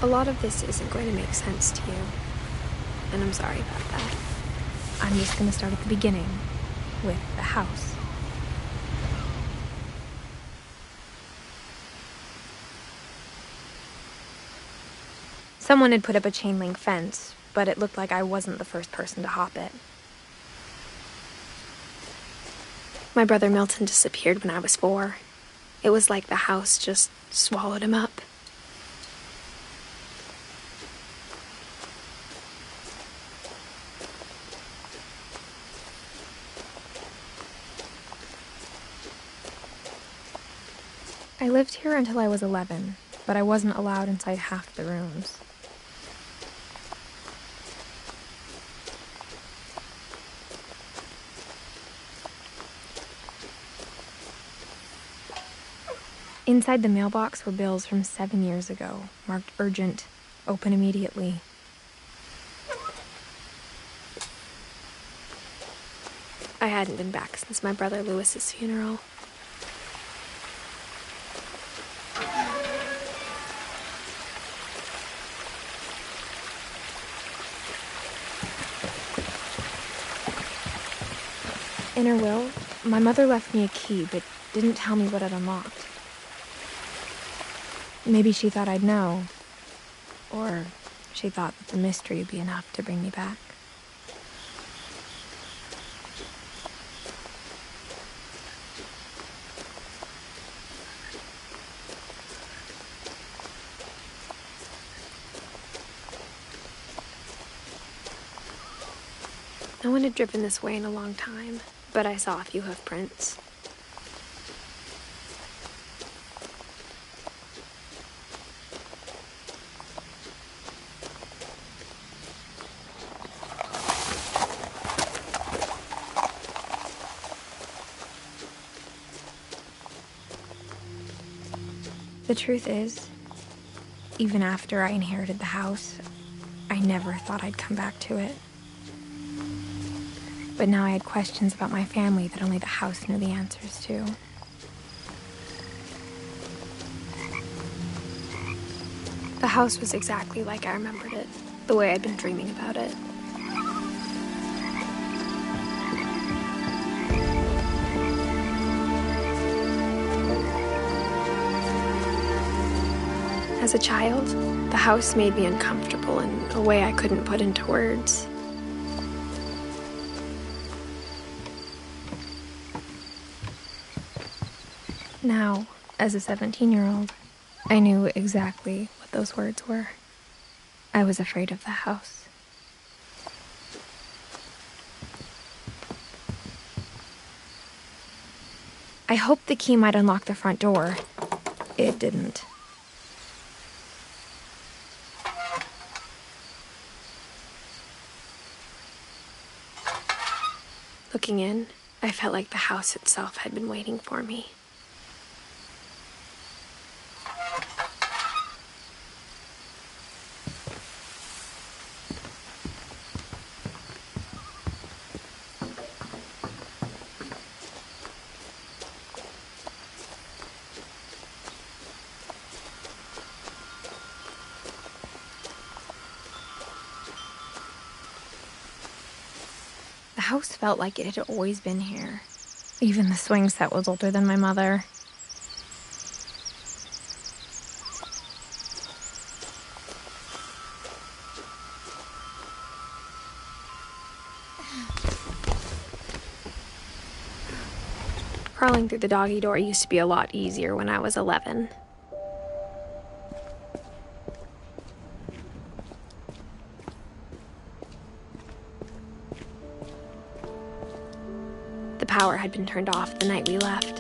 A lot of this isn't going to make sense to you, and I'm sorry about that. I'm just going to start at the beginning, with the house. Someone had put up a chain link fence, but it looked like I wasn't the first person to hop it. My brother Milton disappeared when I was 4. It was like the house just swallowed him up. I lived here until I was 11, but I wasn't allowed inside half the rooms. Inside the mailbox were bills from 7 years ago, marked urgent, open immediately. I hadn't been back since my brother Lewis's funeral. In her will, my mother left me a key, but didn't tell me what it unlocked. Maybe she thought I'd know, or she thought that the mystery would be enough to bring me back. No one had driven this way in a long time, but I saw a few hoof prints. The truth is, even after I inherited the house, I never thought I'd come back to it. But now I had questions about my family that only the house knew the answers to. The house was exactly like I remembered it, the way I'd been dreaming about it. As a child, the house made me uncomfortable in a way I couldn't put into words. Now, as a 17-year-old, I knew exactly what those words were. I was afraid of the house. I hoped the key might unlock the front door. It didn't. Looking in, I felt like the house itself had been waiting for me. The house felt like it had always been here. Even the swing set was older than my mother. Crawling through the doggy door used to be a lot easier when I was 11. The power had been turned off the night we left.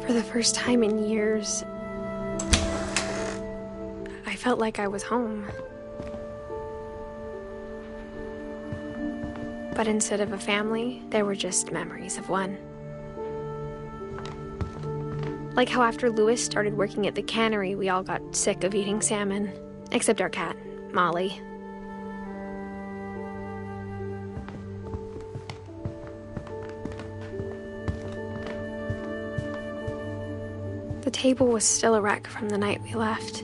For the first time in years, I felt like I was home. But instead of a family, there were just memories of one. Like how after Lewis started working at the cannery, we all got sick of eating salmon. Except our cat, Molly. The table was still a wreck from the night we left.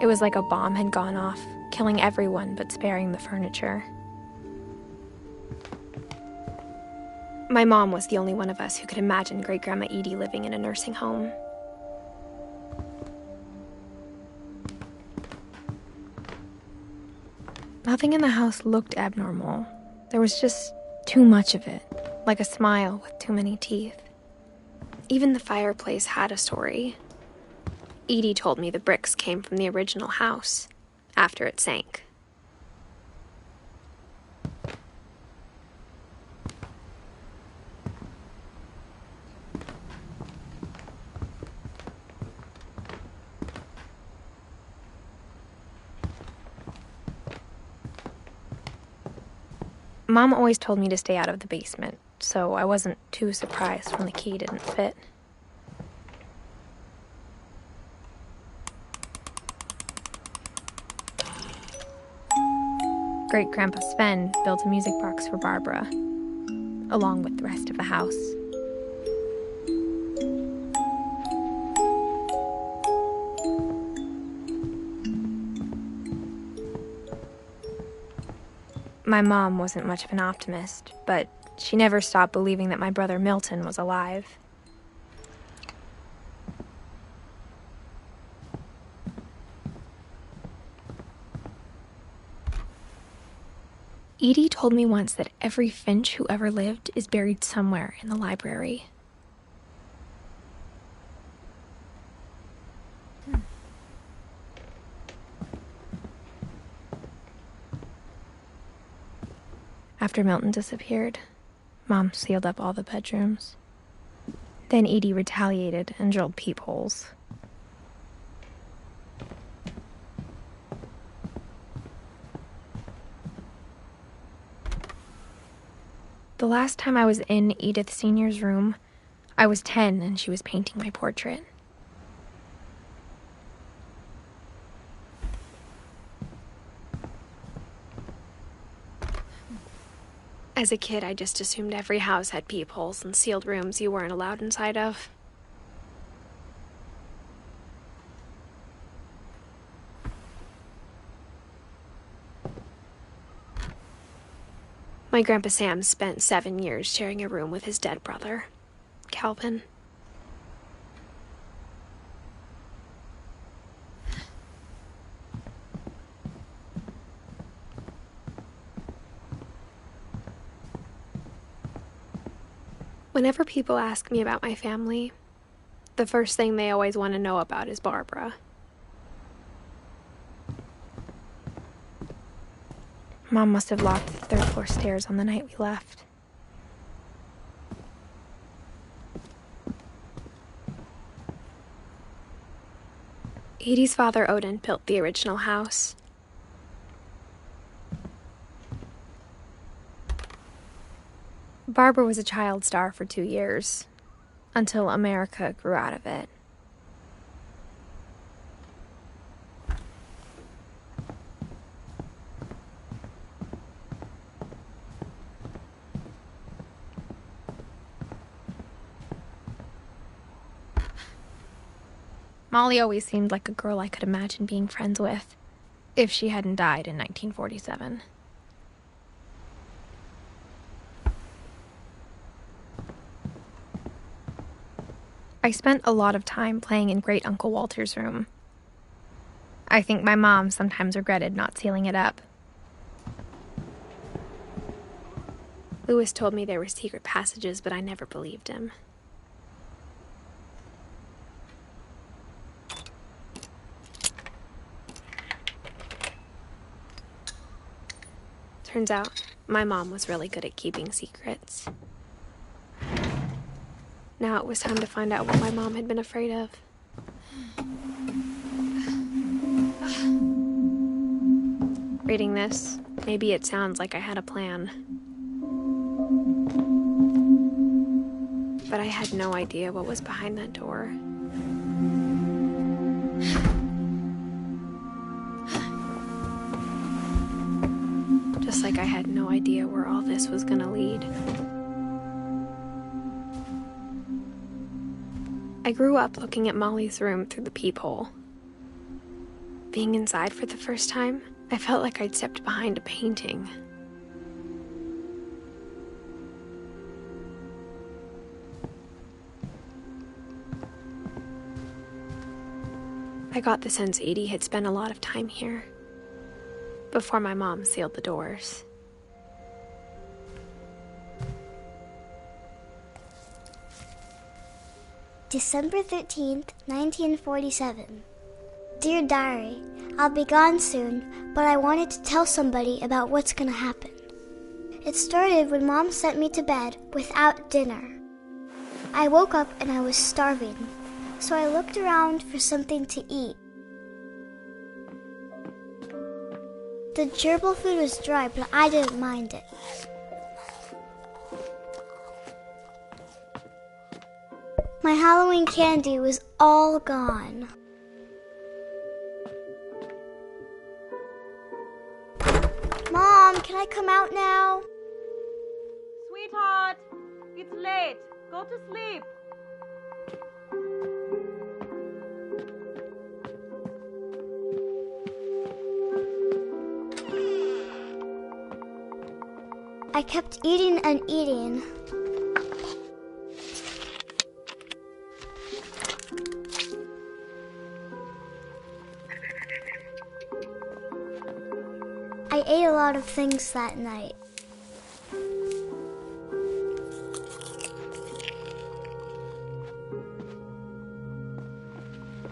It was like a bomb had gone off, killing everyone but sparing the furniture. My mom was the only one of us who could imagine Great-Grandma Edie living in a nursing home. Nothing in the house looked abnormal. There was just too much of it, like a smile with too many teeth. Even the fireplace had a story. Edie told me the bricks came from the original house, after it sank. Mom always told me to stay out of the basement, so I wasn't too surprised when the key didn't fit. Great-Grandpa Sven built a music box for Barbara, along with the rest of the house. My mom wasn't much of an optimist, but she never stopped believing that my brother Milton was alive. Edie told me once that every finch who ever lived is buried somewhere in the library. After Milton disappeared, Mom sealed up all the bedrooms. Then Edie retaliated and drilled peepholes. The last time I was in Edith Sr.'s room, I was 10 and she was painting my portrait. As a kid, I just assumed every house had peepholes and sealed rooms you weren't allowed inside of. My Grandpa Sam spent 7 years sharing a room with his dead brother, Calvin. Whenever people ask me about my family, the first thing they always want to know about is Barbara. Mom must have locked the third-floor stairs on the night we left. Edie's father, Odin, built the original house. Barbara was a child star for 2 years, until America grew out of it. Molly always seemed like a girl I could imagine being friends with, if she hadn't died in 1947. I spent a lot of time playing in Great Uncle Walter's room. I think my mom sometimes regretted not sealing it up. Lewis told me there were secret passages, but I never believed him. Turns out, my mom was really good at keeping secrets. Now it was time to find out what my mom had been afraid of. Reading this, maybe it sounds like I had a plan. But I had no idea what was behind that door. Just like I had no idea where all this was gonna lead. I grew up looking at Molly's room through the peephole. Being inside for the first time, I felt like I'd stepped behind a painting. I got the sense Edie had spent a lot of time here, before my mom sealed the doors. December 13th, 1947. Dear Diary, I'll be gone soon, but I wanted to tell somebody about what's gonna happen. It started when Mom sent me to bed without dinner. I woke up and I was starving, so I looked around for something to eat. The gerbil food was dry, but I didn't mind it. My Halloween candy was all gone. Mom, can I come out now? Sweetheart, it's late. Go to sleep. I kept eating and eating. I ate a lot of things that night.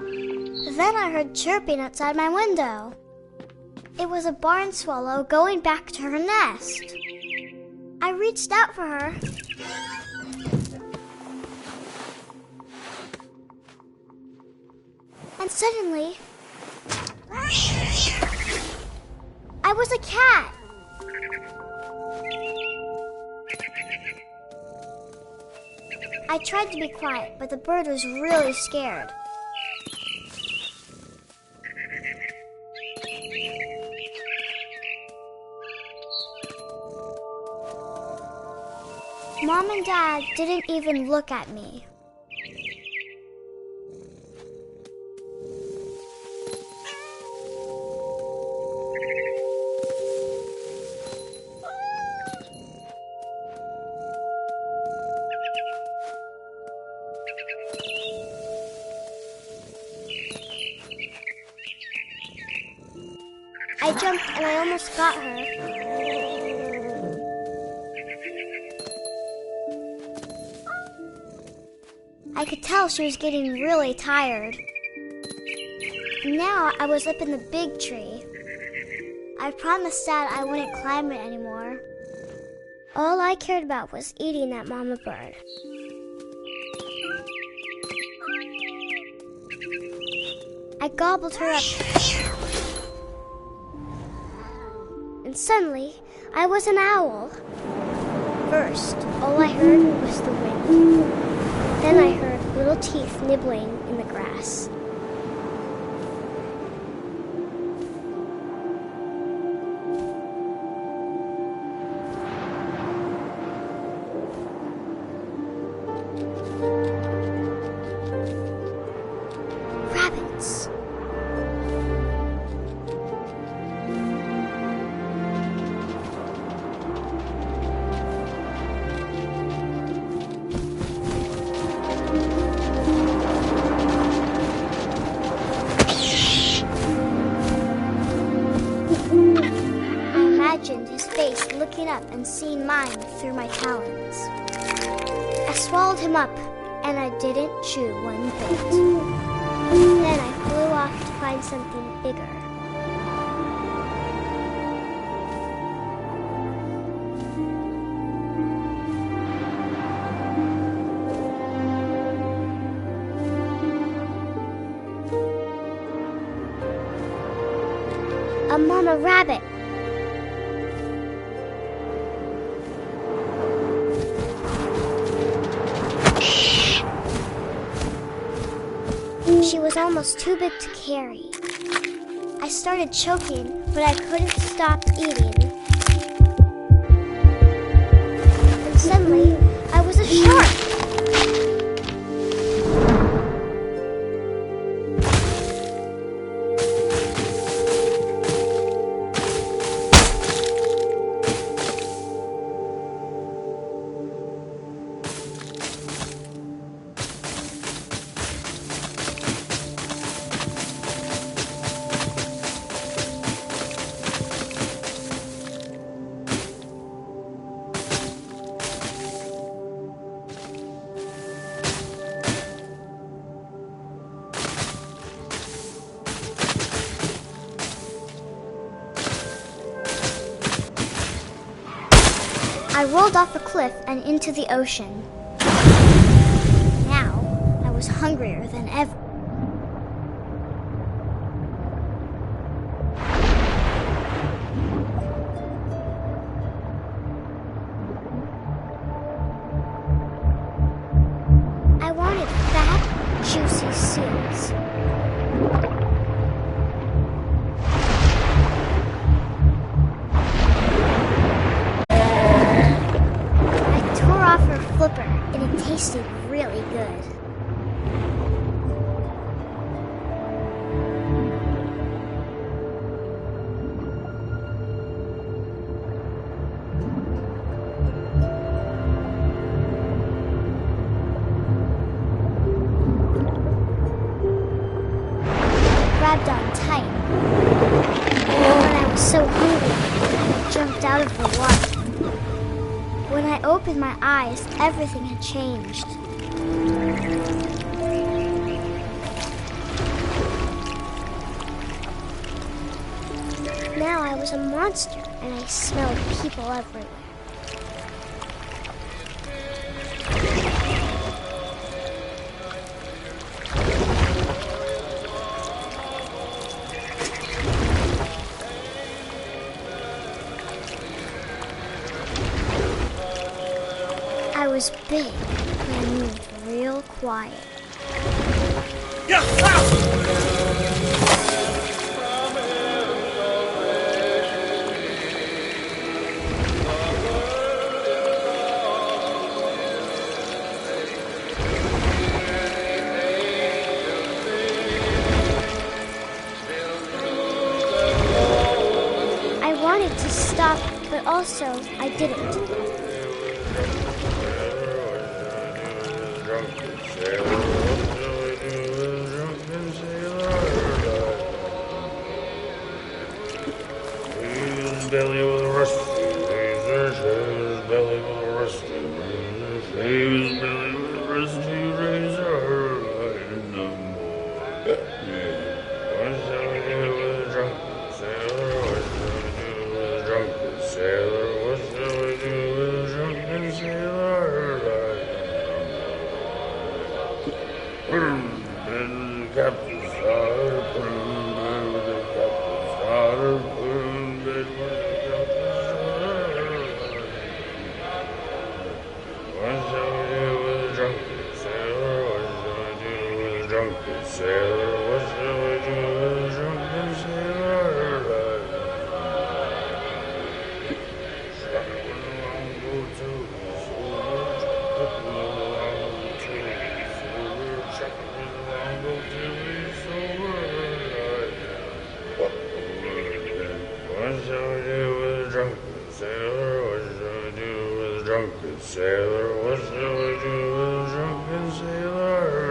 Then I heard chirping outside my window. It was a barn swallow going back to her nest. I reached out for her. And suddenly, I was a cat. I tried to be quiet, but the bird was really scared. Mom and Dad didn't even look at me. I jumped and I almost got her. I could tell she was getting really tired. Now I was up in the big tree. I promised Dad I wouldn't climb it anymore. All I cared about was eating that mama bird. I gobbled her up. And suddenly, I was an owl. First, all I heard was the wind. Then I heard little teeth nibbling in the grass. Rabbits. His face looking up and seeing mine through my talons. I swallowed him up, and I didn't chew one bit. Then I flew off to find something bigger. A mama rabbit. She was almost too big to carry. I started choking, but I couldn't stop eating. I rolled off a cliff and into the ocean. Now, I was hungrier than ever. I wanted fat, juicy seals. Flipper, and it tasted really good. I grabbed on tight. When I was so hungry, I jumped out of the water. When I opened my eyes, everything had changed. Now I was a monster, and I smelled people everywhere. I was big, but I moved real quiet. I wanted to stop, but also I didn't. Belly with a rusty razor, his belly with a rusty razor, his belly with a rusty razor, no more. What shall we do with a drunken sailor? What shall we do with a drunken sailor? What shall we do with a drunken sailor? Put him in the captain's daughter, put him in bed with the captain's daughter, put him in bed with the What shall we do with a drunken sailor? What shall we do with a drunken sailor? What shall we do with a drunken sailor? Shut it with a long boat to his over, shut it with a long boat to his over, shut it with a long boat to his over. What shall we do with a drunken sailor? What shall we do with a drunken sailor? What shall we do with a drunken sailor?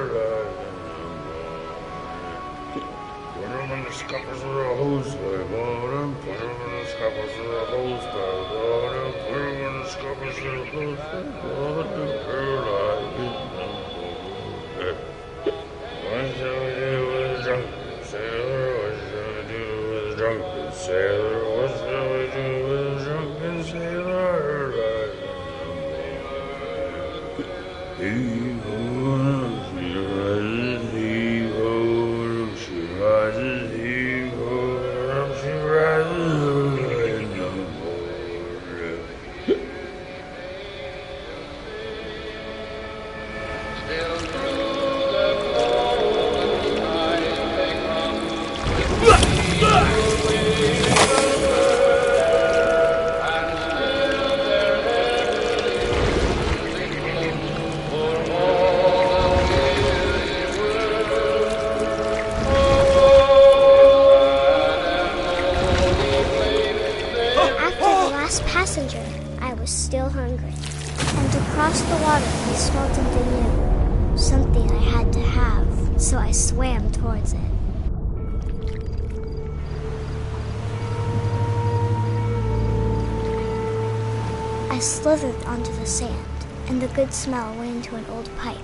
Put him in the scuppers with a hose by bottom. Put him in the scuppers with a hose by bottom. Put him in the scuppers with a hose by bottom. What shall we do with a drunken sailor? What shall we do with a drunken sailor? What shall we do with a drunken sailor? Heave-ho, she rises, heave-ho, she rises, heave-ho, she rises, and no more. Passenger, I was still hungry, and to cross the water I smelled something new, something I had to have, so I swam towards it. I slithered onto the sand, and the good smell went into an old pipe.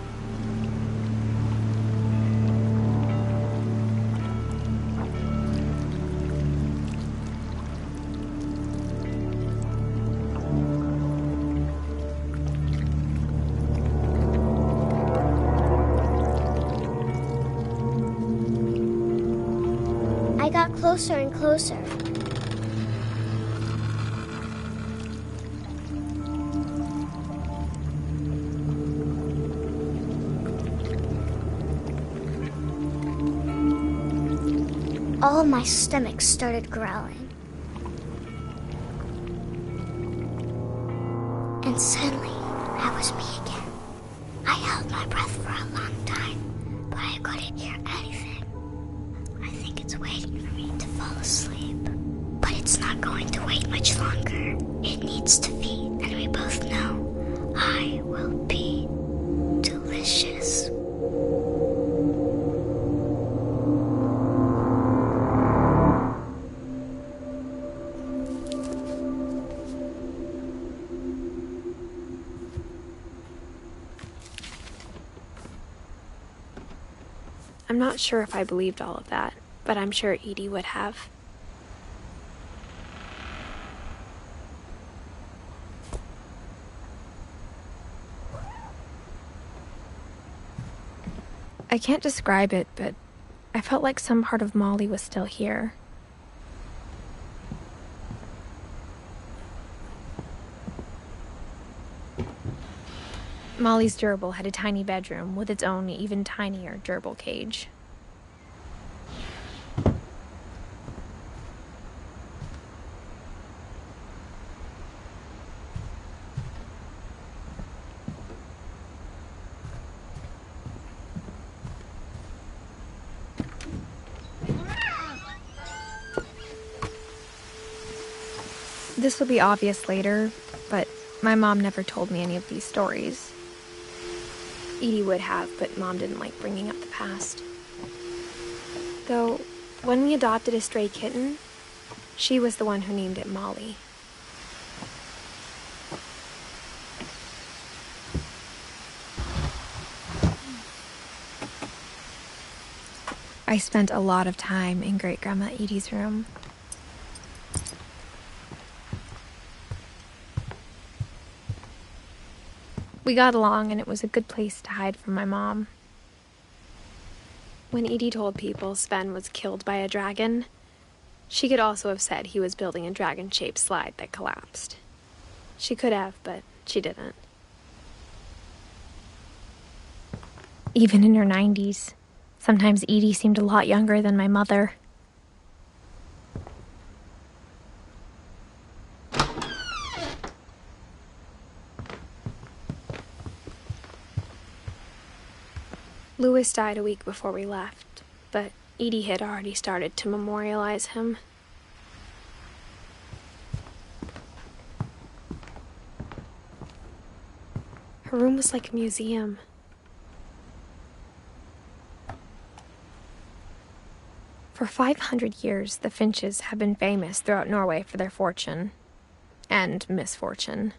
closer and closer. All of my stomach started growling. And suddenly, I was me again. I held my breath for a long time, but I couldn't hear anything. I think it's waiting for me to fall asleep. But it's not going to wait much longer. It needs to feed, and we both know I will be delicious. I'm not sure if I believed all of that, but I'm sure Edie would have. I can't describe it, but I felt like some part of Molly was still here. Molly's gerbil had a tiny bedroom with its own even tinier gerbil cage. This will be obvious later, but my mom never told me any of these stories. Edie would have, but Mom didn't like bringing up the past. Though, when we adopted a stray kitten, she was the one who named it Molly. I spent a lot of time in Great-Grandma Edie's room. We got along, and it was a good place to hide from my mom. When Edie told people Sven was killed by a dragon, she could also have said he was building a dragon-shaped slide that collapsed. She could have, but she didn't. Even in her 90s, sometimes Edie seemed a lot younger than my mother. Louis died a week before we left, but Edie had already started to memorialize him. Her room was like a museum. For 500 years, the finches have been famous throughout Norway for their fortune and misfortune.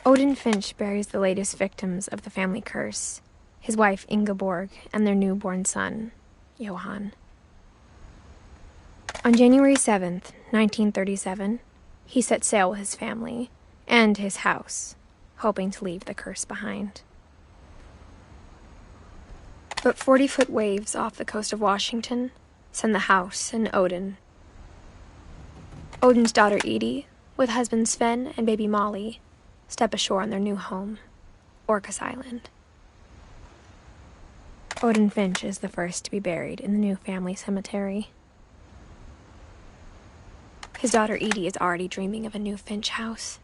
Odin Finch buries the latest victims of the family curse, his wife Ingeborg and their newborn son, Johan. On January 7th, 1937, he set sail with his family and his house, hoping to leave the curse behind. But 40-foot waves off the coast of Washington send the house and Odin's daughter Edie, with husband Sven and baby Molly, step ashore on their new home, Orcas Island. Odin Finch is the first to be buried in the new family cemetery. His daughter Edie is already dreaming of a new Finch house.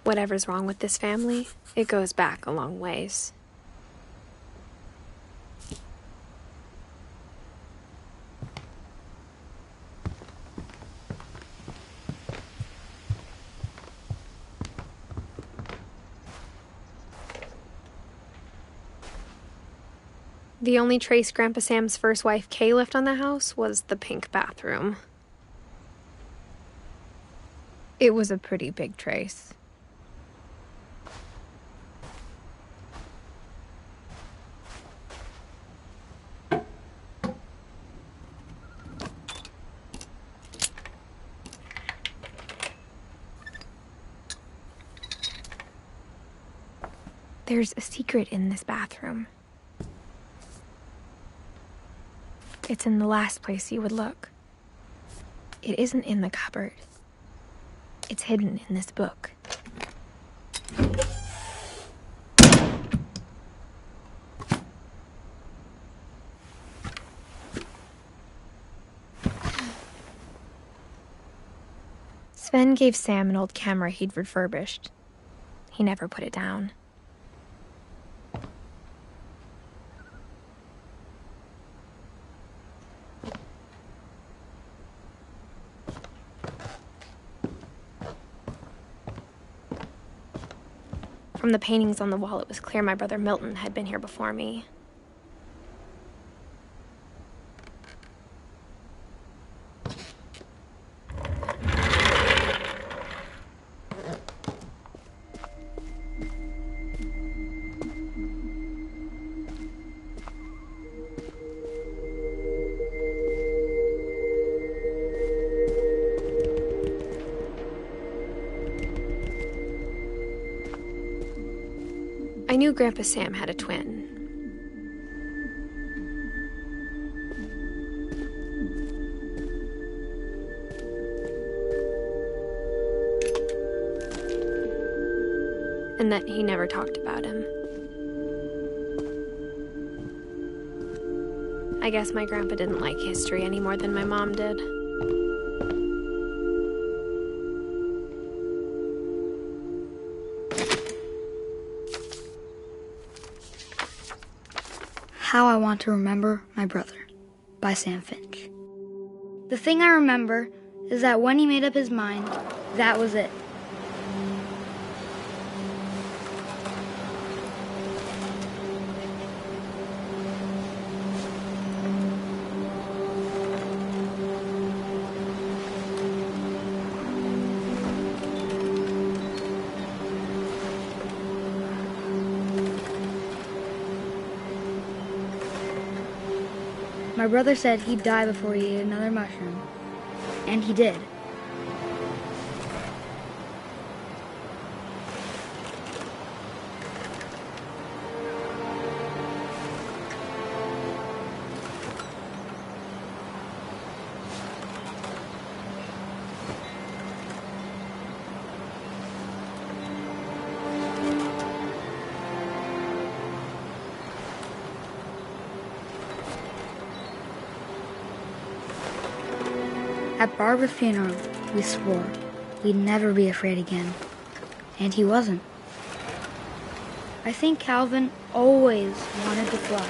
Whatever's wrong with this family, it goes back a long ways. The only trace Grandpa Sam's first wife, Kay, left on the house was the pink bathroom. It was a pretty big trace. There's a secret in this bathroom. It's in the last place you would look. It isn't in the cupboard. It's hidden in this book. Sven gave Sam an old camera he'd refurbished. He never put it down. From the paintings on the wall, it was clear my brother Milton had been here before me. I knew Grandpa Sam had a twin. And that he never talked about him. I guess my grandpa didn't like history any more than my mom did. How I Want to Remember My Brother by Sam Finch. The thing I remember is that when he made up his mind, that was it. My brother said he'd die before he ate another mushroom. And he did. At Barbara's funeral, we swore we'd never be afraid again. And he wasn't. I think Calvin always wanted to fly.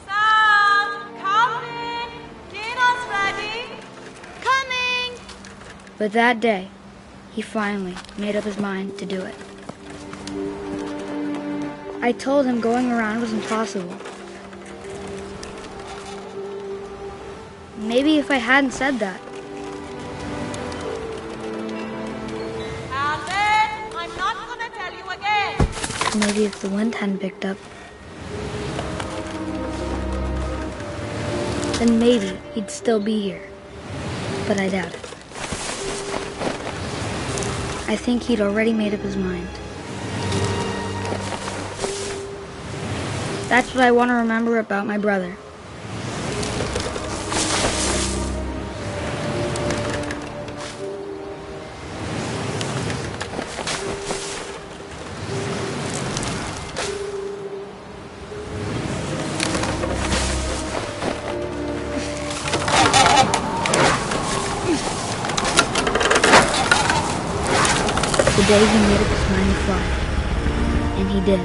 Sam, Calvin, dinner's ready. Coming! But that day, he finally made up his mind to do it. I told him going around was impossible. Maybe if I hadn't said that. Calvin, I'm not gonna tell you again. Maybe if the wind hadn't picked up. Then maybe he'd still be here. But I doubt it. I think he'd already made up his mind. That's what I want to remember about my brother. The day he made up his mind to fly. And he did.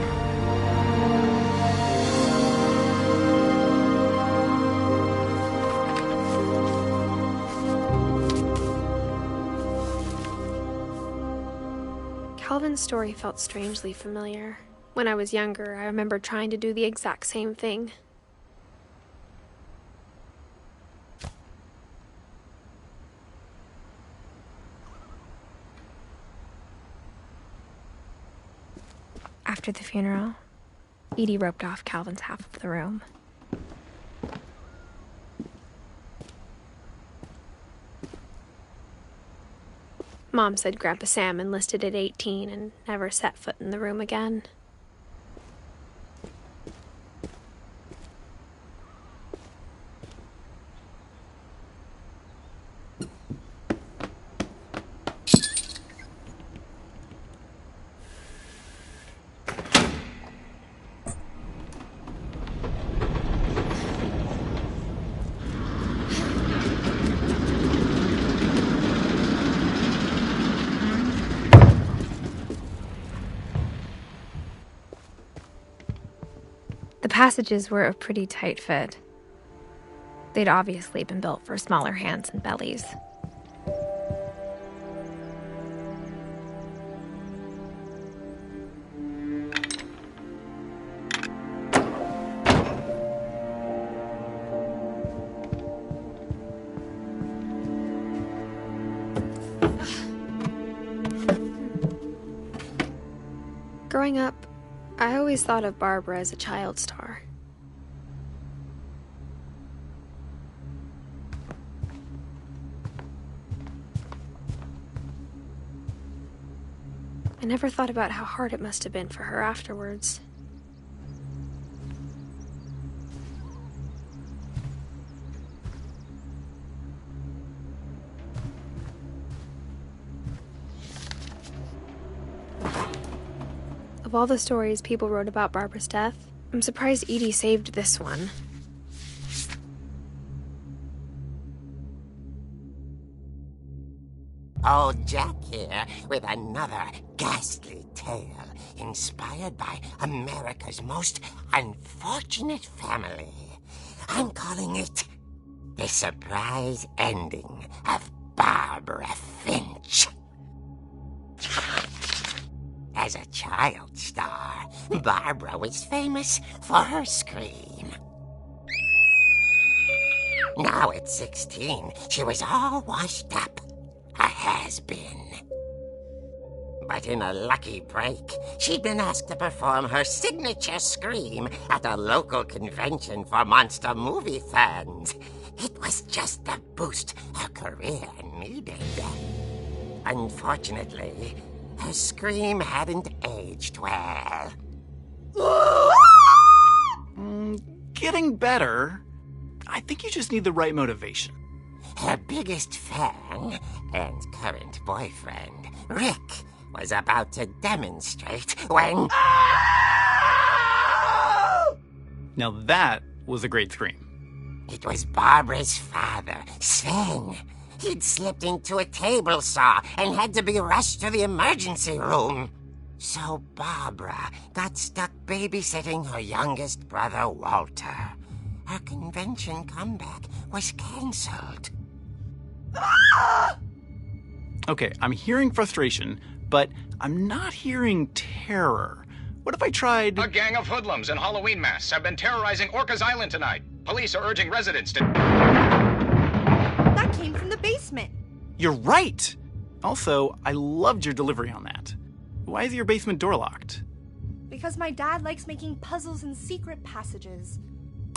Calvin's story felt strangely familiar. When I was younger, I remember trying to do the exact same thing. After the funeral, Edie roped off Calvin's half of the room. Mom said Grandpa Sam enlisted at 18 and never set foot in the room again. The passages were a pretty tight fit. They'd obviously been built for smaller hands and bellies. Growing up, I always thought of Barbara as a child star. I never thought about how hard it must have been for her afterwards. Of all the stories people wrote about Barbara's death, I'm surprised Edie saved this one. Old Jack here with another ghastly tale inspired by America's most unfortunate family. I'm calling it The Surprise Ending of Barbara Finch. As a child star, Barbara was famous for her scream. Now at 16, she was all washed up. A has-been. But in a lucky break, she'd been asked to perform her signature scream at a local convention for monster movie fans. It was just the boost her career needed. Unfortunately, her scream hadn't aged well. Getting better. I think you just need the right motivation. Her biggest fan and current boyfriend, Rick, was about to demonstrate when... Now that was a great scream. It was Barbara's father, Sven. He'd slipped into a table saw and had to be rushed to the emergency room. So Barbara got stuck babysitting her youngest brother, Walter. Her convention comeback was cancelled. Okay, I'm hearing frustration, but I'm not hearing terror. What if I tried... A gang of hoodlums in Halloween masks have been terrorizing Orcas Island tonight. Police are urging residents to... That came from the basement. You're right! Also, I loved your delivery on that. Why is your basement door locked? Because my dad likes making puzzles and secret passages.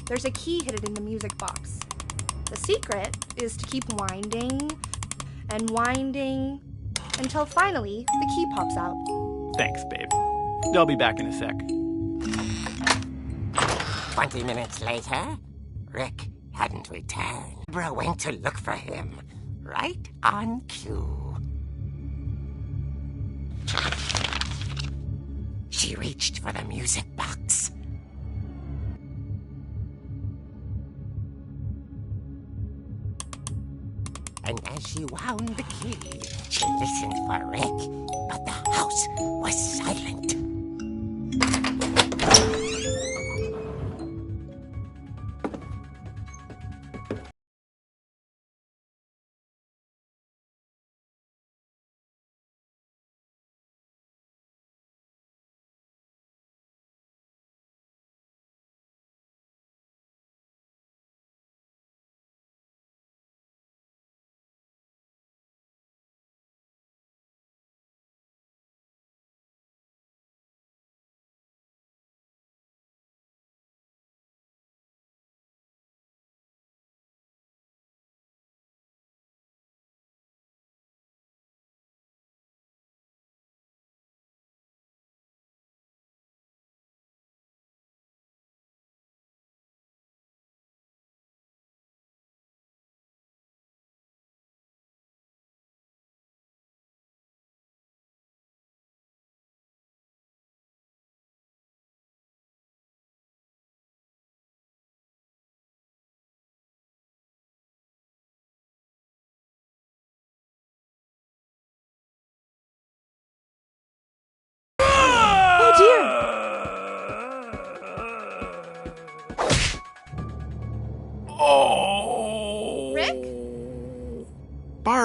There's a key hidden in the music box. The secret is to keep winding and winding until finally the key pops out. Thanks, babe. I'll be back in a sec. 20 minutes later, Rick hadn't returned. Barbara went to look for him, right on cue. She reached for the music box. And as she wound the key, she listened for Rick, but the house was silent.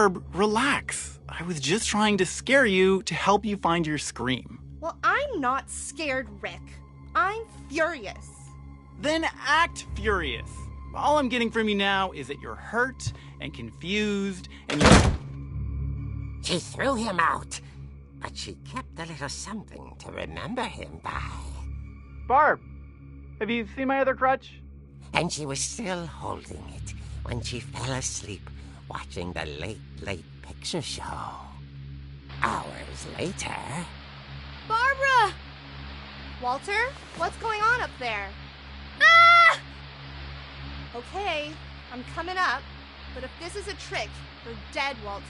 Barb, relax. I was just trying to scare you to help you find your scream. Well, I'm not scared, Rick. I'm furious. Then act furious. All I'm getting from you now is that you're hurt and confused and you... She threw him out, but she kept a little something to remember him by. Barb, have you seen my other crutch? And she was still holding it when she fell asleep watching the late picture show. Hours later... Barbara! Walter, what's going on up there? Ah! Okay, I'm coming up, but if this is a trick, you're dead, Walter.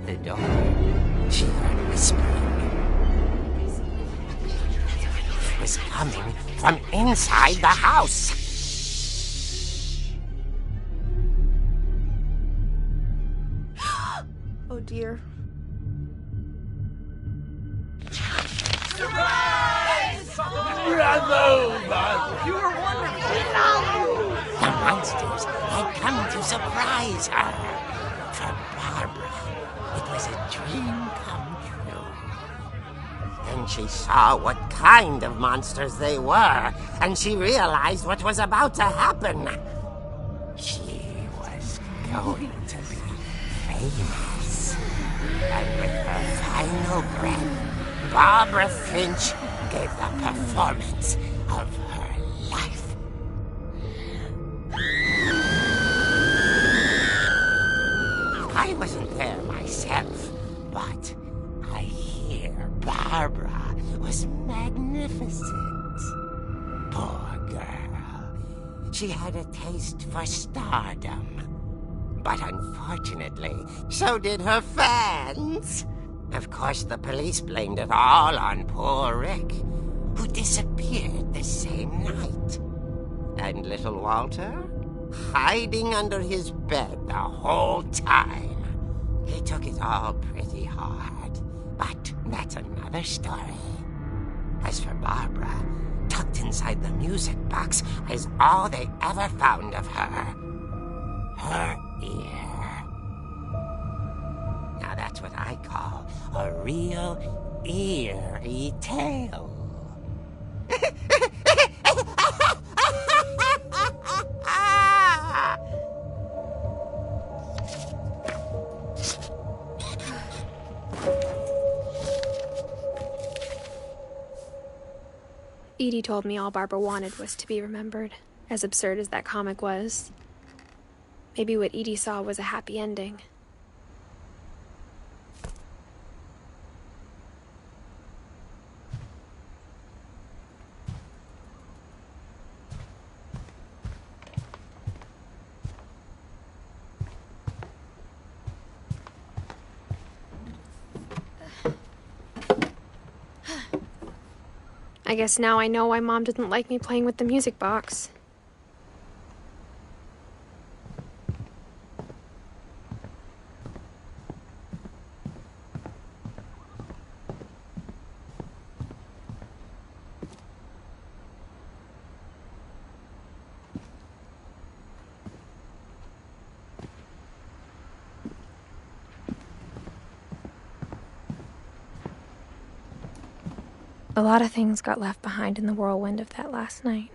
The door. She heard whispering. It was coming from inside the house. Oh dear. Bravo! You were wonderful. The monsters had come to surprise her. For Barbara, it was a dream come true. Then she saw what kind of monsters they were, and she realized what was about to happen. She was going to be famous. And with her final breath, Barbara Finch gave the performance of her life. I wasn't there myself, but I hear Barbara was magnificent. Poor girl. She had a taste for stardom. But unfortunately, so did her fans. Of course, the police blamed it all on poor Rick, who disappeared the same night. And little Walter? Hiding under his bed the whole time. He took it all pretty hard, But that's another story. As for Barbara, tucked inside the music box is all they ever found of her. Her ear. Now that's what I call a real eerie tale. Edie told me all Barbara wanted was to be remembered, as absurd as that comic was. Maybe what Edie saw was a happy ending. I guess now I know why Mom didn't like me playing with the music box. A lot of things got left behind in the whirlwind of that last night.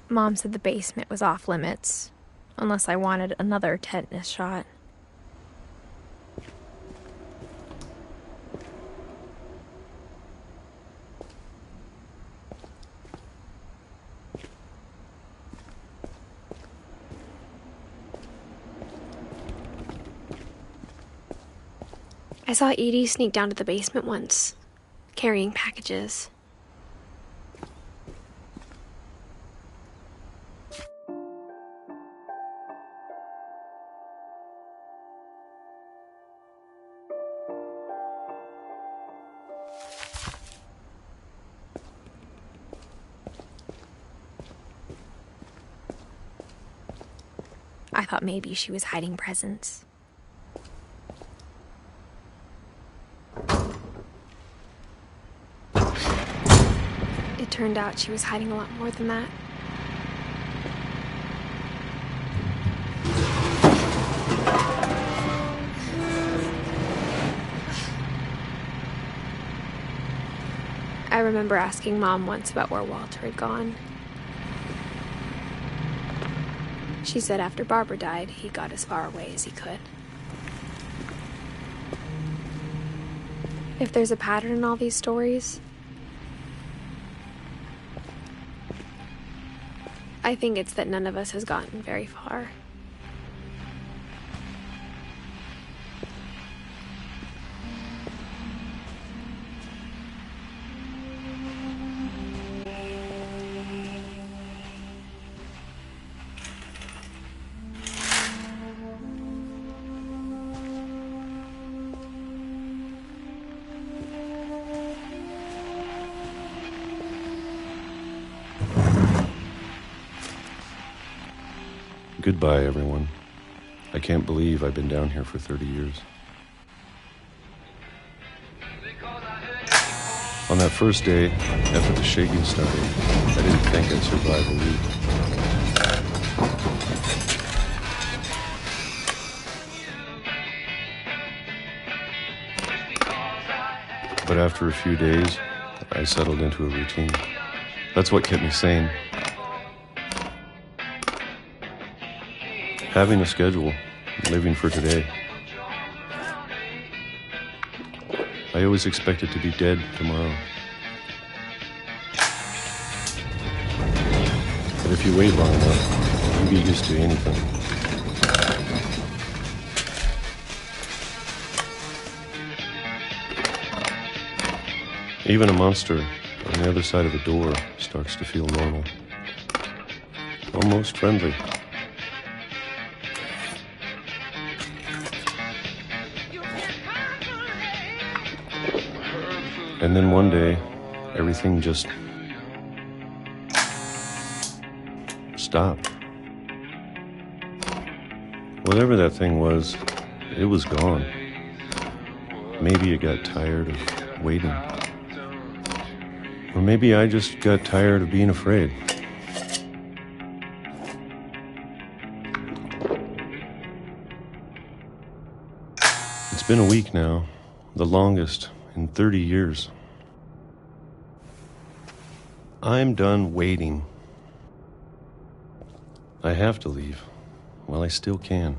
Mom said the basement was off limits, unless I wanted another tetanus shot. I saw Edie sneak down to the basement once, carrying packages. I thought maybe she was hiding presents. It turned out she was hiding a lot more than that. I remember asking Mom once about where Walter had gone. She said after Barbara died, he got as far away as he could. If there's a pattern in all these stories, I think it's that none of us has gotten very far. Goodbye, everyone. I can't believe I've been down here for 30 years. On that first day, after the shaking started, I didn't think I'd survive a week. But after a few days, I settled into a routine. That's what kept me sane. Having a schedule, living for today. I always expected to be dead tomorrow. But if you wait long enough, you get used to anything. Even a monster on the other side of a door starts to feel normal. Almost friendly. And then one day, everything just stopped. Whatever that thing was, it was gone. Maybe it got tired of waiting. Or maybe I just got tired of being afraid. It's been a week now, the longest in 30 years. I'm done waiting. I have to leave while I still can.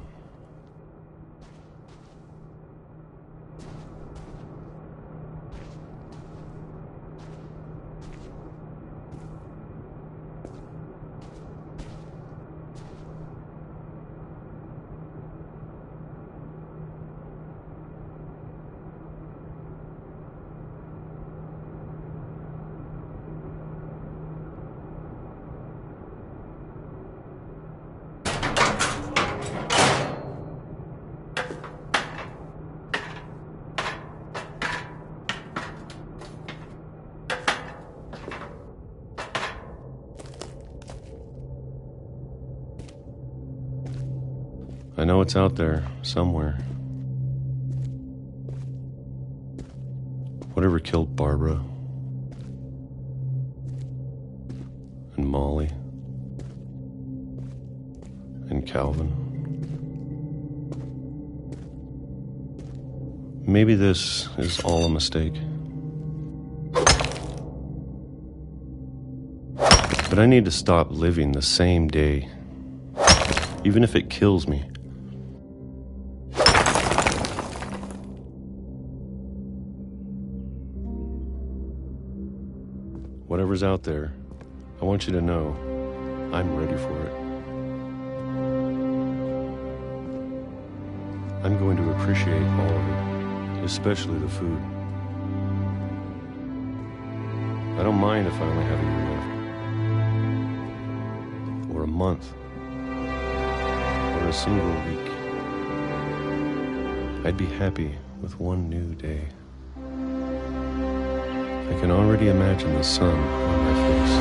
I know it's out there, somewhere. Whatever killed Barbara and Molly and Calvin. Maybe this is all a mistake. But I need to stop living the same day, even if it kills me. Whatever's out there, I want you to know I'm ready for it. I'm going to appreciate all of it, especially the food. I don't mind if I only have a year left, or a month, or a single week. I'd be happy with one new day. I can already imagine the sun on my face.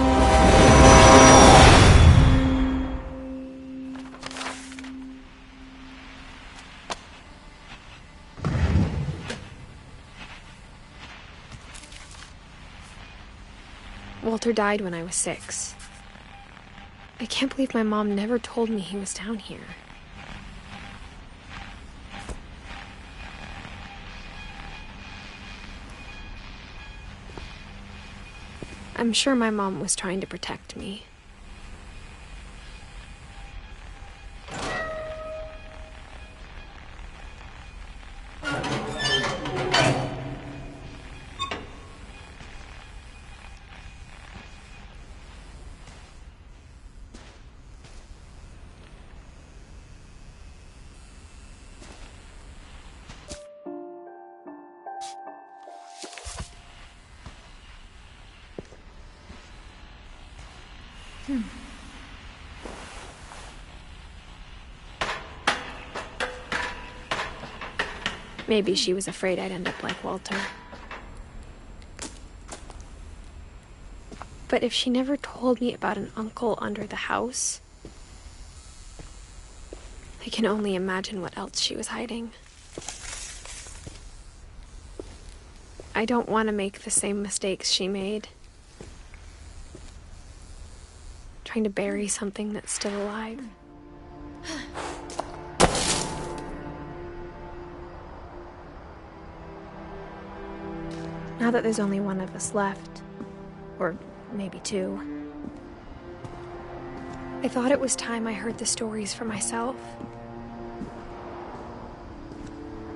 Walter died when I was 6. I can't believe my mom never told me he was down here. I'm sure my mom was trying to protect me. Maybe she was afraid I'd end up like Walter. But if she never told me about an uncle under the house, I can only imagine what else she was hiding. I don't want to make the same mistakes she made. Trying to bury something that's still alive. Now that there's only one of us left, or maybe two, I thought it was time I heard the stories for myself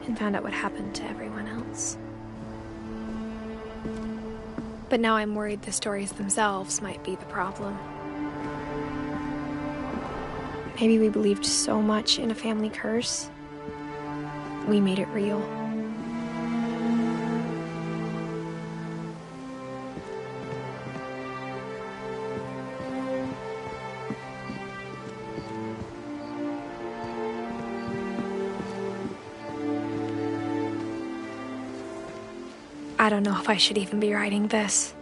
and found out what happened to everyone else. But now I'm worried the stories themselves might be the problem. Maybe we believed so much in a family curse, we made it real. I don't know if I should even be writing this.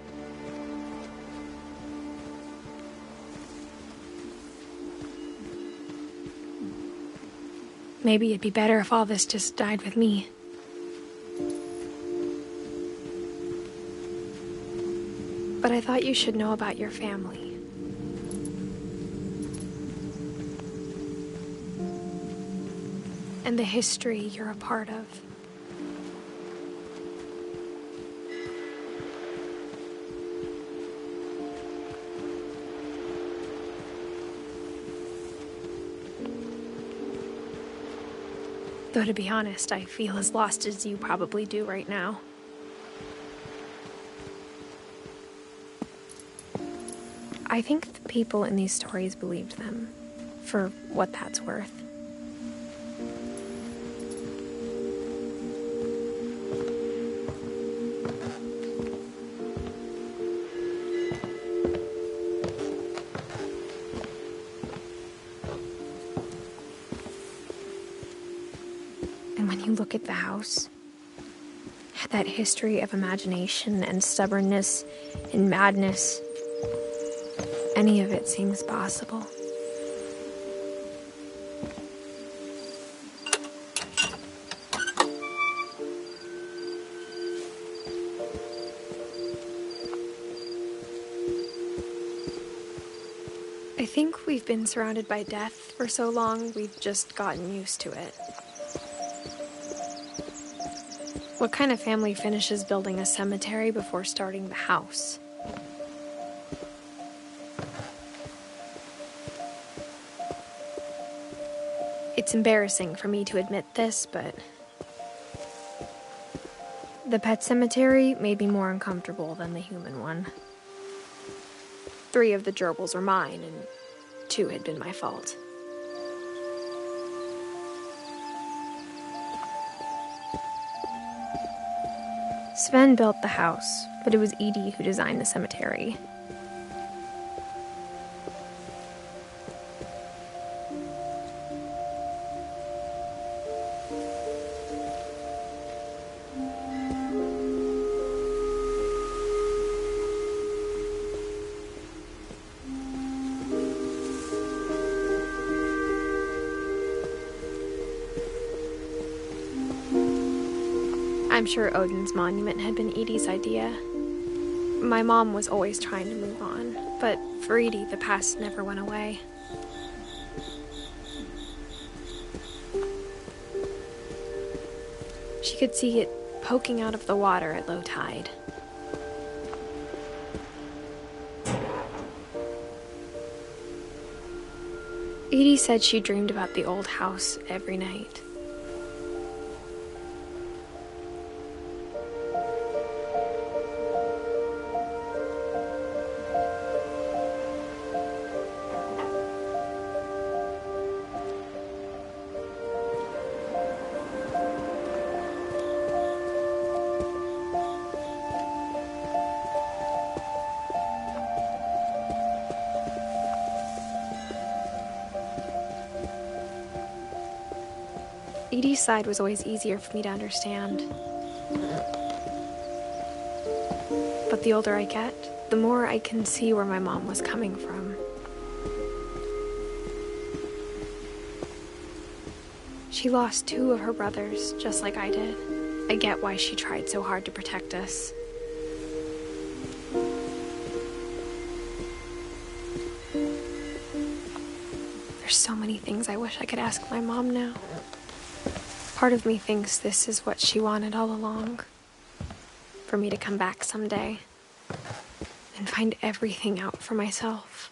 Maybe it'd be better if all this just died with me. But I thought you should know about your family. And the history you're a part of. Though to be honest, I feel as lost as you probably do right now. I think the people in these stories believed them, for what that's worth. Look at the house. That history of imagination and stubbornness and madness. Any of it seems possible. I think we've been surrounded by death for so long, we've just gotten used to it. What kind of family finishes building a cemetery before starting the house? It's embarrassing for me to admit this, but the pet cemetery made me more uncomfortable than the human one. 3 of the gerbils are mine, and 2 had been my fault. Sven built the house, but it was Edie who designed the cemetery. I'm sure Odin's monument had been Edie's idea. My mom was always trying to move on, but for Edie, the past never went away. She could see it poking out of the water at low tide. Edie said she dreamed about the old house every night. Edie's side was always easier for me to understand. But the older I get, the more I can see where my mom was coming from. She lost 2 of her brothers, just like I did. I get why she tried so hard to protect us. There's so many things I wish I could ask my mom now. Part of me thinks this is what she wanted all along. For me to come back someday and find everything out for myself.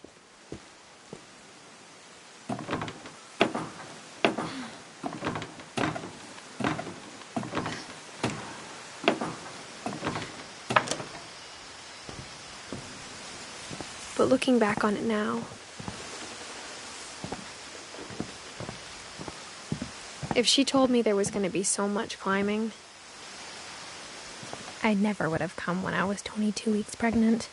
But looking back on it now, if she told me there was going to be so much climbing, I never would have come when I was 22 weeks pregnant.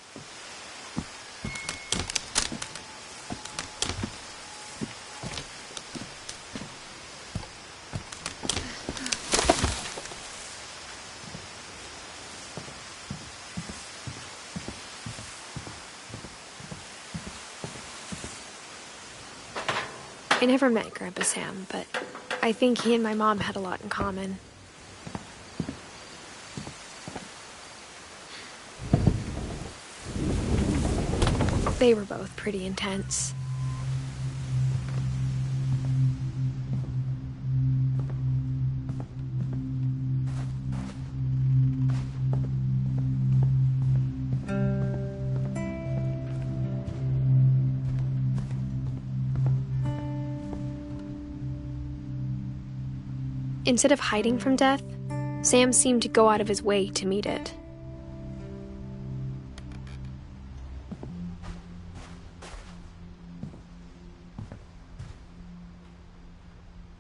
I never met Grandpa Sam, but I think he and my mom had a lot in common. They were both pretty intense. Instead of hiding from death, Sam seemed to go out of his way to meet it.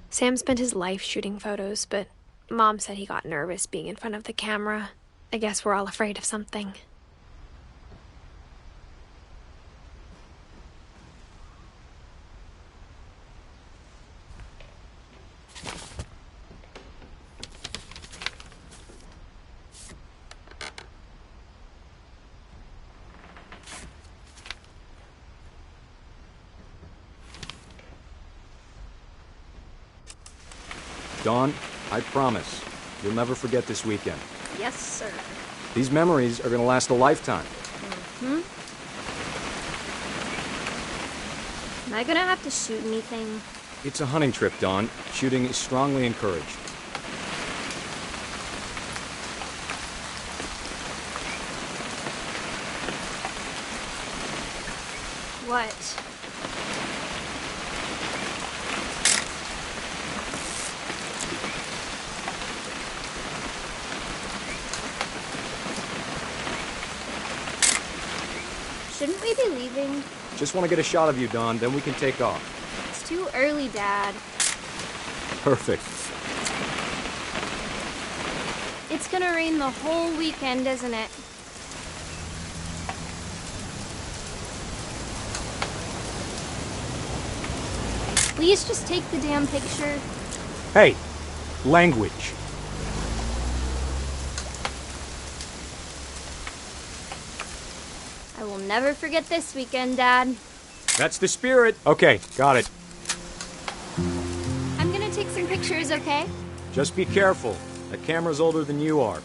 Sam spent his life shooting photos, but Mom said he got nervous being in front of the camera. I guess we're all afraid of something. Dawn, I promise, you'll never forget this weekend. Yes, sir. These memories are going to last a lifetime. Am I gonna have to shoot anything? It's a hunting trip, Dawn. Shooting is strongly encouraged. What? Shouldn't we be leaving? Just want to get a shot of you, Dawn, then we can take off. It's too early, Dad. Perfect. It's gonna rain the whole weekend, isn't it? Please just take the damn picture. Hey, language. I will never forget this weekend, Dad. That's the spirit. Okay, got it. I'm gonna take some pictures, okay? Just be careful. That camera's older than you are.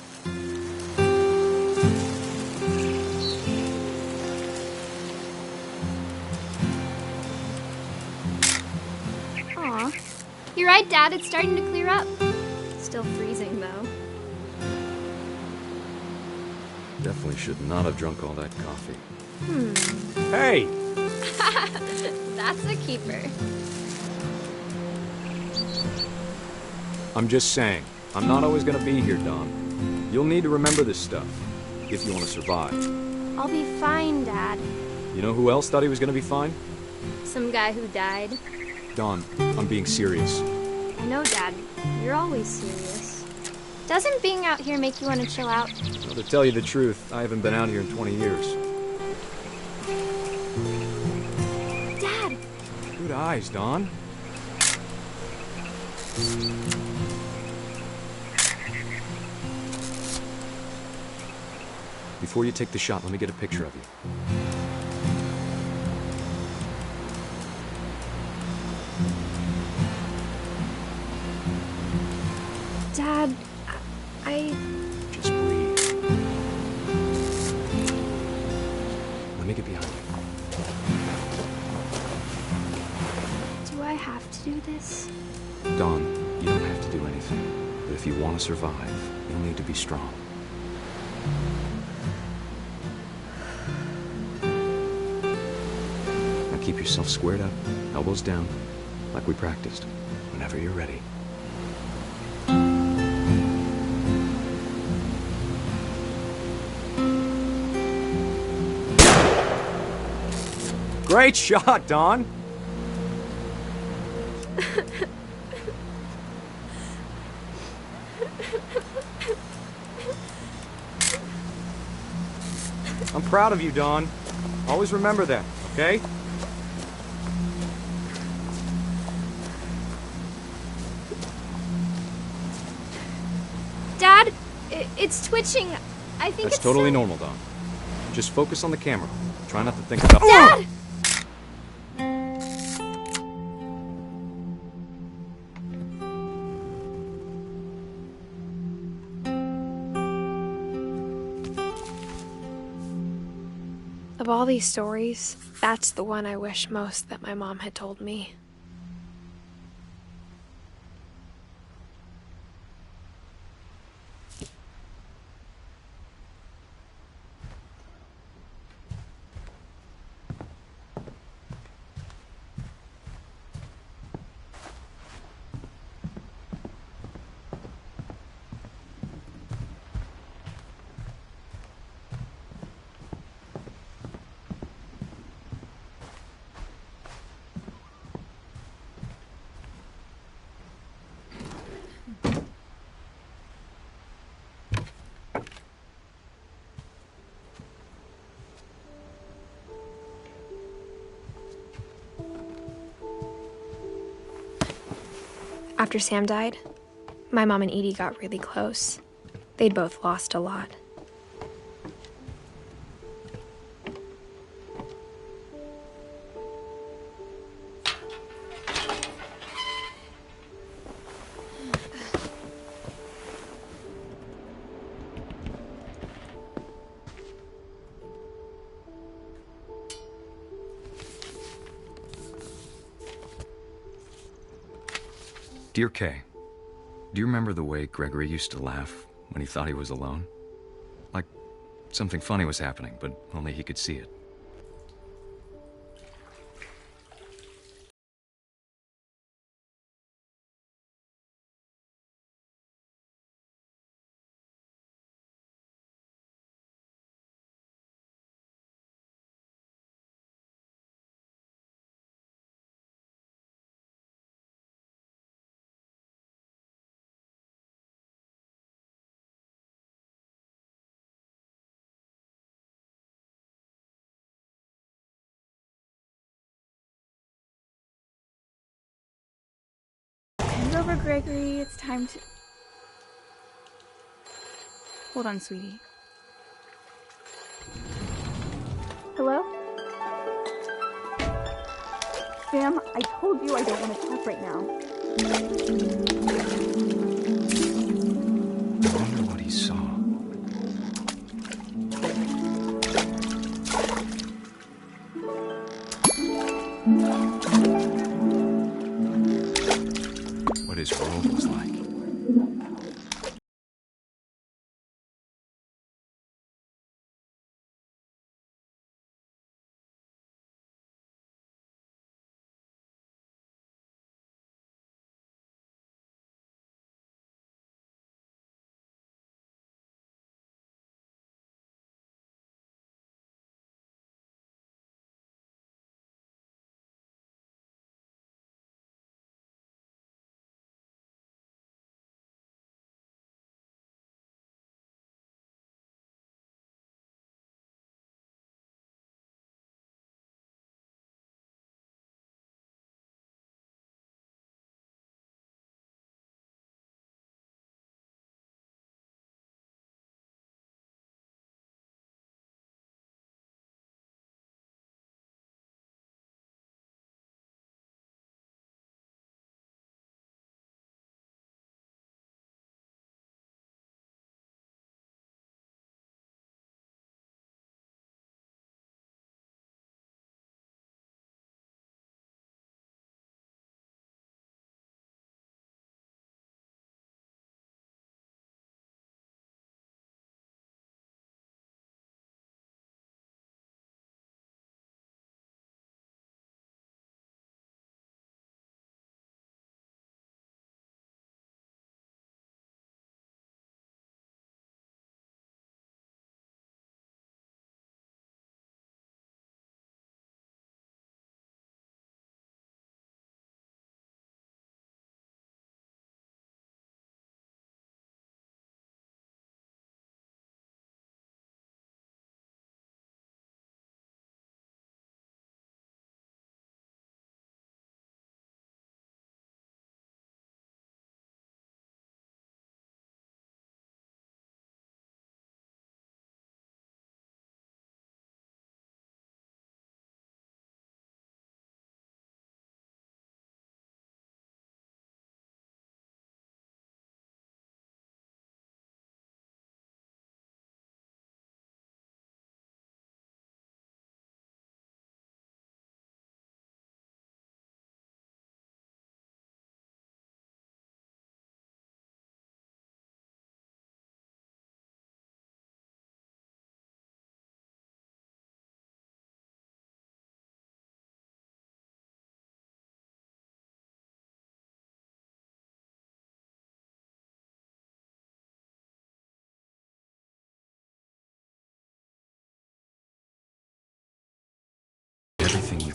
Aw. You're right, Dad. It's starting to clear up. Still freezing, though. Definitely should not have drunk all that coffee. Hey, That's a keeper. I'm just saying, I'm not always gonna be here, Dawn. You'll need to remember this stuff, if you want to survive. I'll be fine, Dad. You know who else thought he was gonna be fine? Some guy who died. Dawn, I'm being serious. I know, Dad. You're always serious. Doesn't being out here make you want to chill out? Well, to tell you the truth, I haven't been out here in 20 years. Dad! Good eyes, Dawn. Before you take the shot, let me get a picture of you. Dad, I... Just breathe. Let me get behind you. Do I have to do this? Dawn, you don't have to do anything. But if you want to survive, you'll need to be strong. Now keep yourself squared up, elbows down, like we practiced, whenever you're ready. Great shot, Dawn! I'm proud of you, Dawn. Always remember that, okay? Dad, it's twitching. I think That's it's totally normal, Dawn. Just focus on the camera. Try not to think about— Dad! Of all these stories, that's the one I wish most that my mom had told me. After Sam died, my mom and Edie got really close. They'd both lost a lot. Dear Kay, do you remember the way Gregory used to laugh when he thought he was alone? Like something funny was happening, but only he could see it. Hand over, Gregory. It's time to... Hold on, sweetie. Hello? Sam, I told you I don't want to talk right now. I wonder what he saw. What his world was like.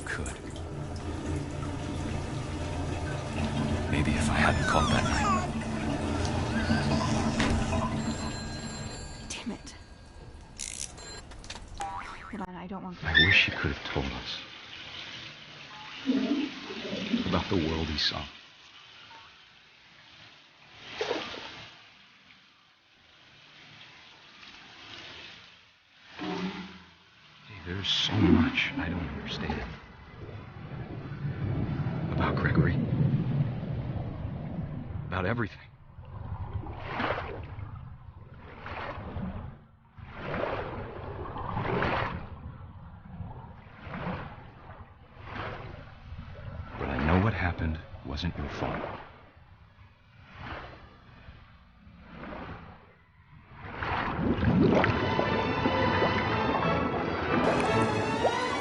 could. Maybe if I hadn't called that night. Damn it. Hold on, I don't want... I wish he could have told us about the world he saw. There's so much I don't understand. About Gregory. About everything. But I know what happened wasn't your fault.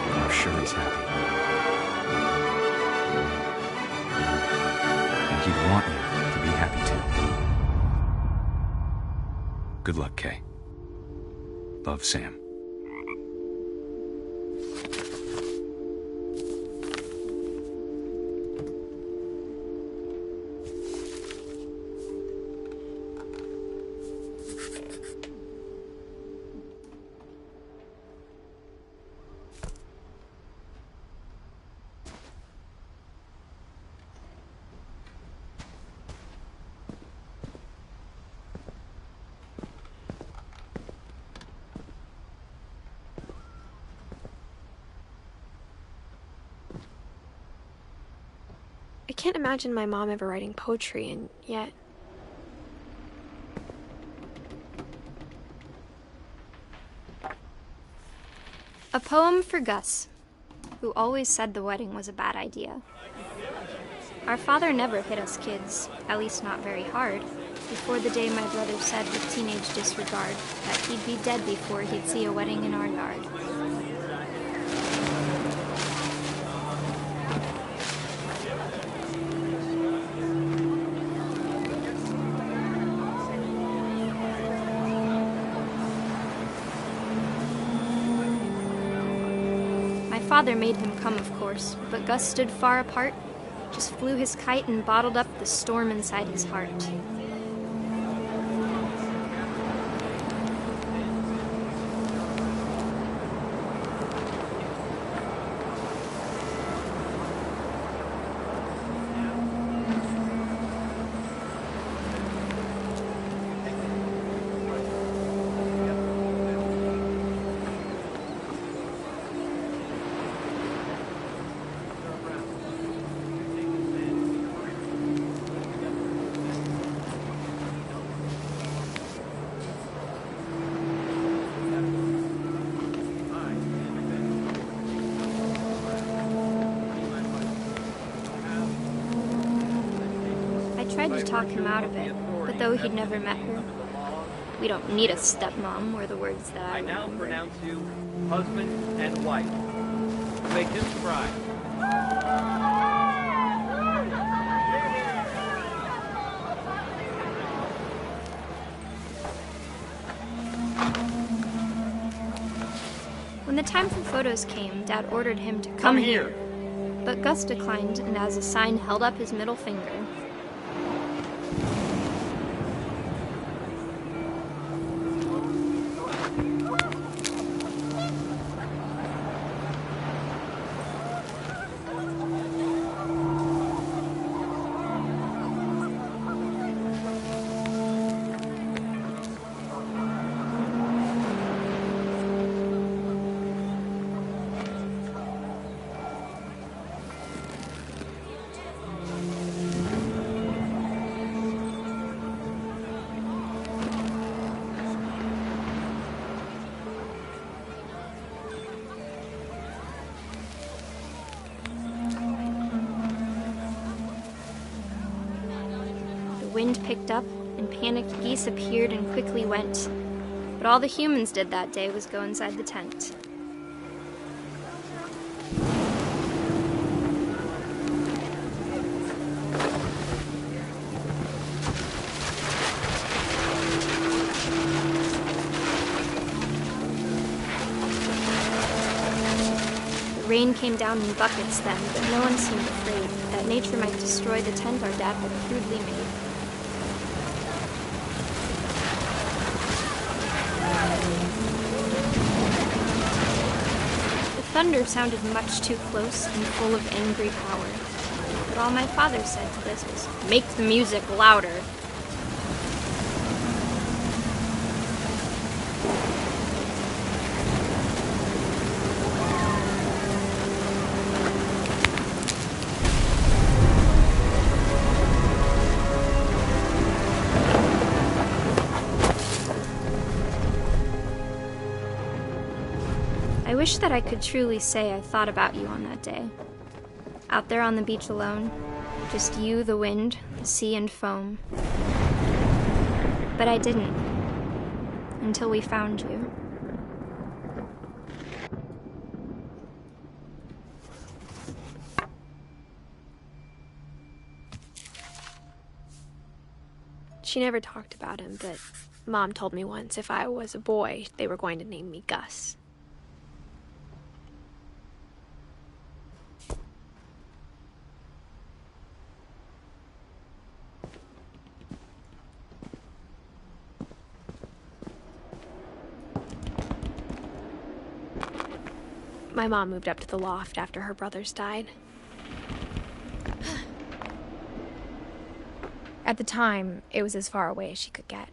I'm sure he's happy. And he'd want you to be happy too. Good luck, Kay. Love, Sam. I can't imagine my mom ever writing poetry, and yet... A poem for Gus, who always said the wedding was a bad idea. Our father never hit us kids, at least not very hard, before the day my brother said with teenage disregard that he'd be dead before he'd see a wedding in our yard. Father made him come, of course, but Gus stood far apart, just flew his kite and bottled up the storm inside his heart. I tried to talk him out of it, but though he'd never met her, we don't need a stepmom were the words that I now remember. pronounce you husband and wife. Make him cry. When the time for photos came, Dad ordered him to come here. But Gus declined and as a sign held up his middle finger. The wind picked up, and panicked geese appeared and quickly went. But all the humans did that day was go inside the tent. The Rain came down in buckets then, but no one seemed afraid that nature might destroy the tent our dad had crudely made. The thunder sounded much too close and full of angry power. But all my father said to this was, "Make the music louder." I wish that I could truly say I thought about you on that day. Out there on the beach alone, just you, the wind, the sea, and foam. But I didn't, until we found you. She never talked about him, but Mom told me once if I was a boy, they were going to name me Gus. My mom moved up to the loft after her brothers died. At the time, it was as far away as she could get.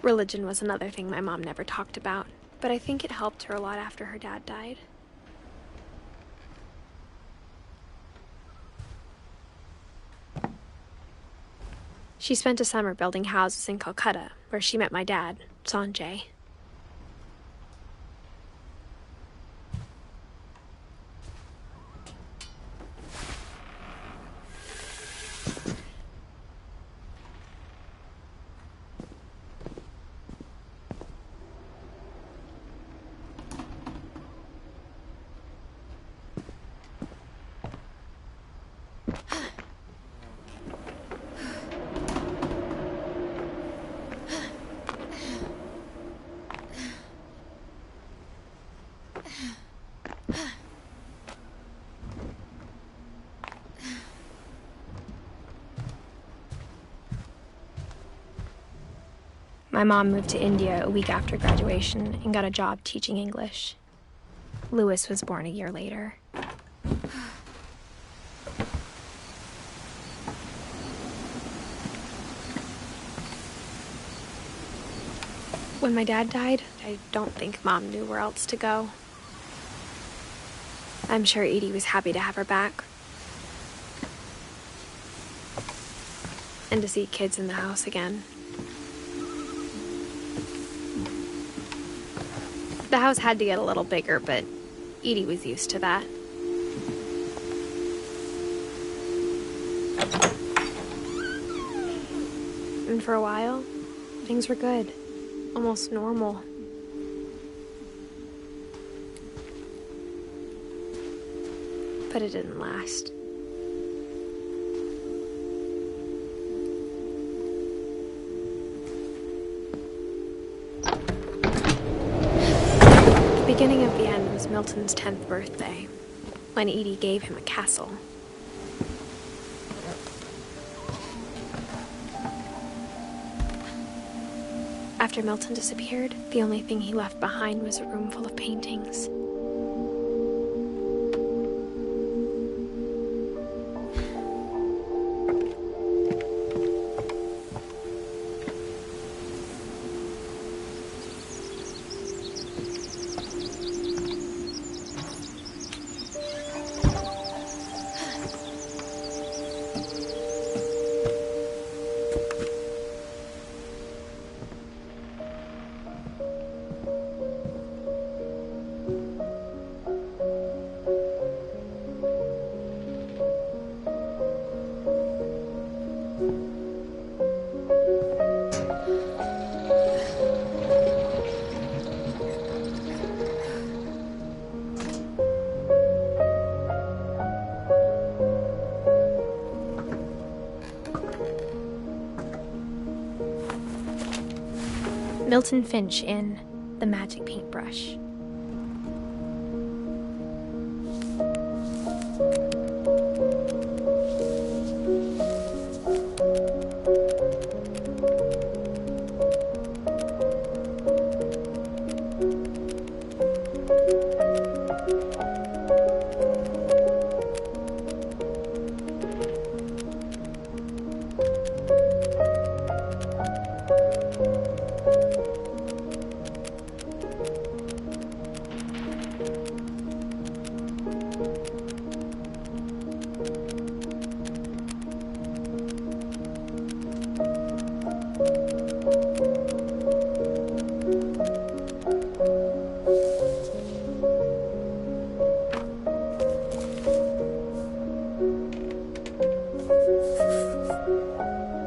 Religion was another thing my mom never talked about, but I think it helped her a lot after her dad died. She spent a summer building houses in Calcutta, where she met my dad, Sanjay. My mom moved to India a week after graduation and got a job teaching English. Louis was born a year later. When my dad died, I don't think Mom knew where else to go. I'm sure Edie was happy to have her back. And to see kids in the house again. The house had to get a little bigger, but Edie was used to that. And for a while, things were good. Almost normal. But it didn't last. The beginning of the end was Milton's 10th birthday, when Edie gave him a castle. After Milton disappeared, the only thing he left behind was a room full of paintings. Milton Finch in The Magic Paintbrush.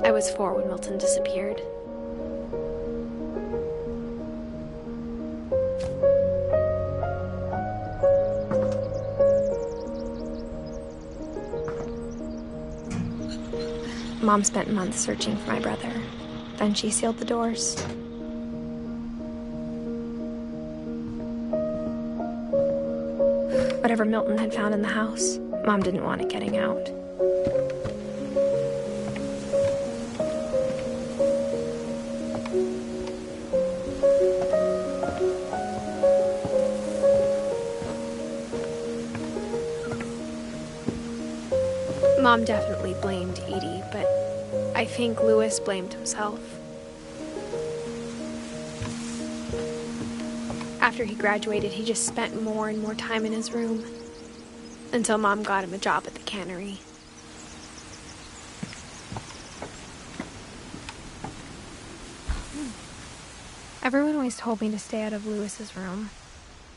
I was 4 when Milton disappeared. Mom spent months searching for my brother. Then she sealed the doors. Whatever Milton had found in the house, Mom didn't want it getting out. Mom definitely blamed Edie, but I think Louis blamed himself. After he graduated, he just spent more and more time in his room, until Mom got him a job at the cannery. Everyone always told me to stay out of Louis's room,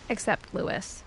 except Louis.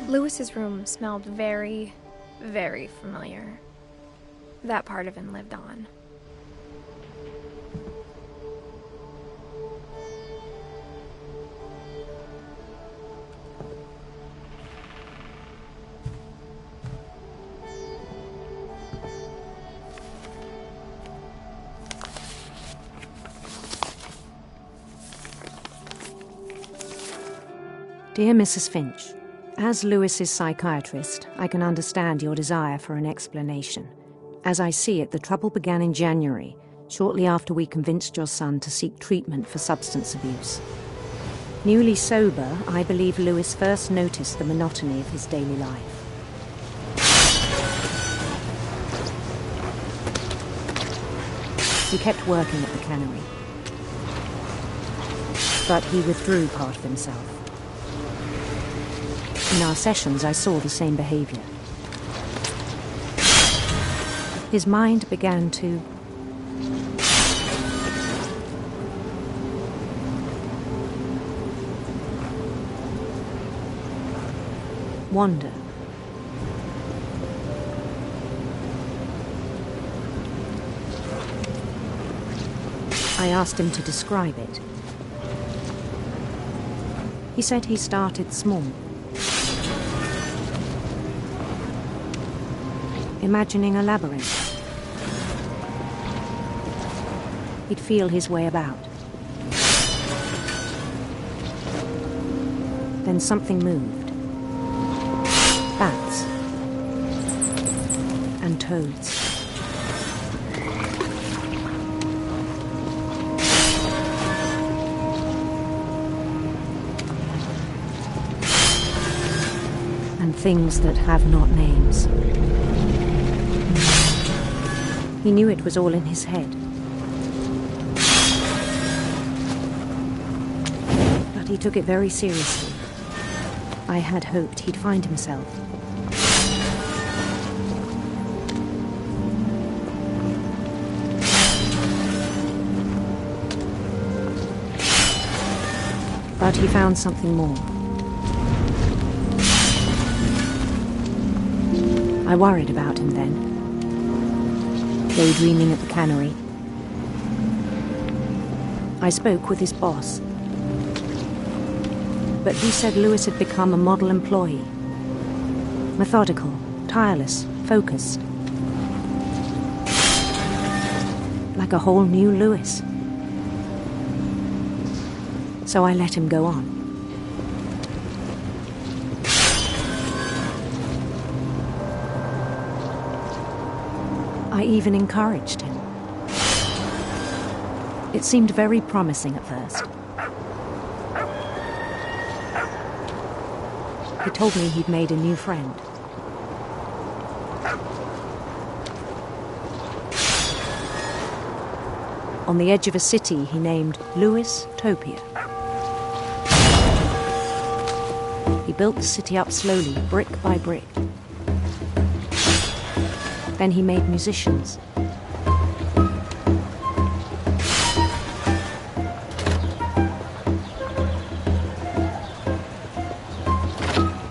Louis's room smelled very, very familiar. That part of him lived on. Dear Mrs. Finch, as Louis's psychiatrist, I can understand your desire for an explanation. As I see it, the trouble began in January, shortly after we convinced your son to seek treatment for substance abuse. Newly sober, I believe Louis first noticed the monotony of his daily life. He kept working at the cannery, but he withdrew part of himself. In our sessions, I saw the same behavior. His mind began to wander. I asked him to describe it. He said he started small, imagining a labyrinth. He'd feel his way about. Then something moved. Bats and toads. And things that have not names. He knew it was all in his head. But he took it very seriously. I had hoped he'd find himself. But he found something more. I worried about him then, daydreaming at the cannery. I spoke with his boss, but he said Lewis had become a model employee. Methodical, tireless, focused. Like a whole new Lewis. So I let him go on. I even encouraged him. It seemed very promising at first. He told me he'd made a new friend. On the edge of a city he named Lewis Topia. He built the city up slowly, brick by brick. Then he made musicians.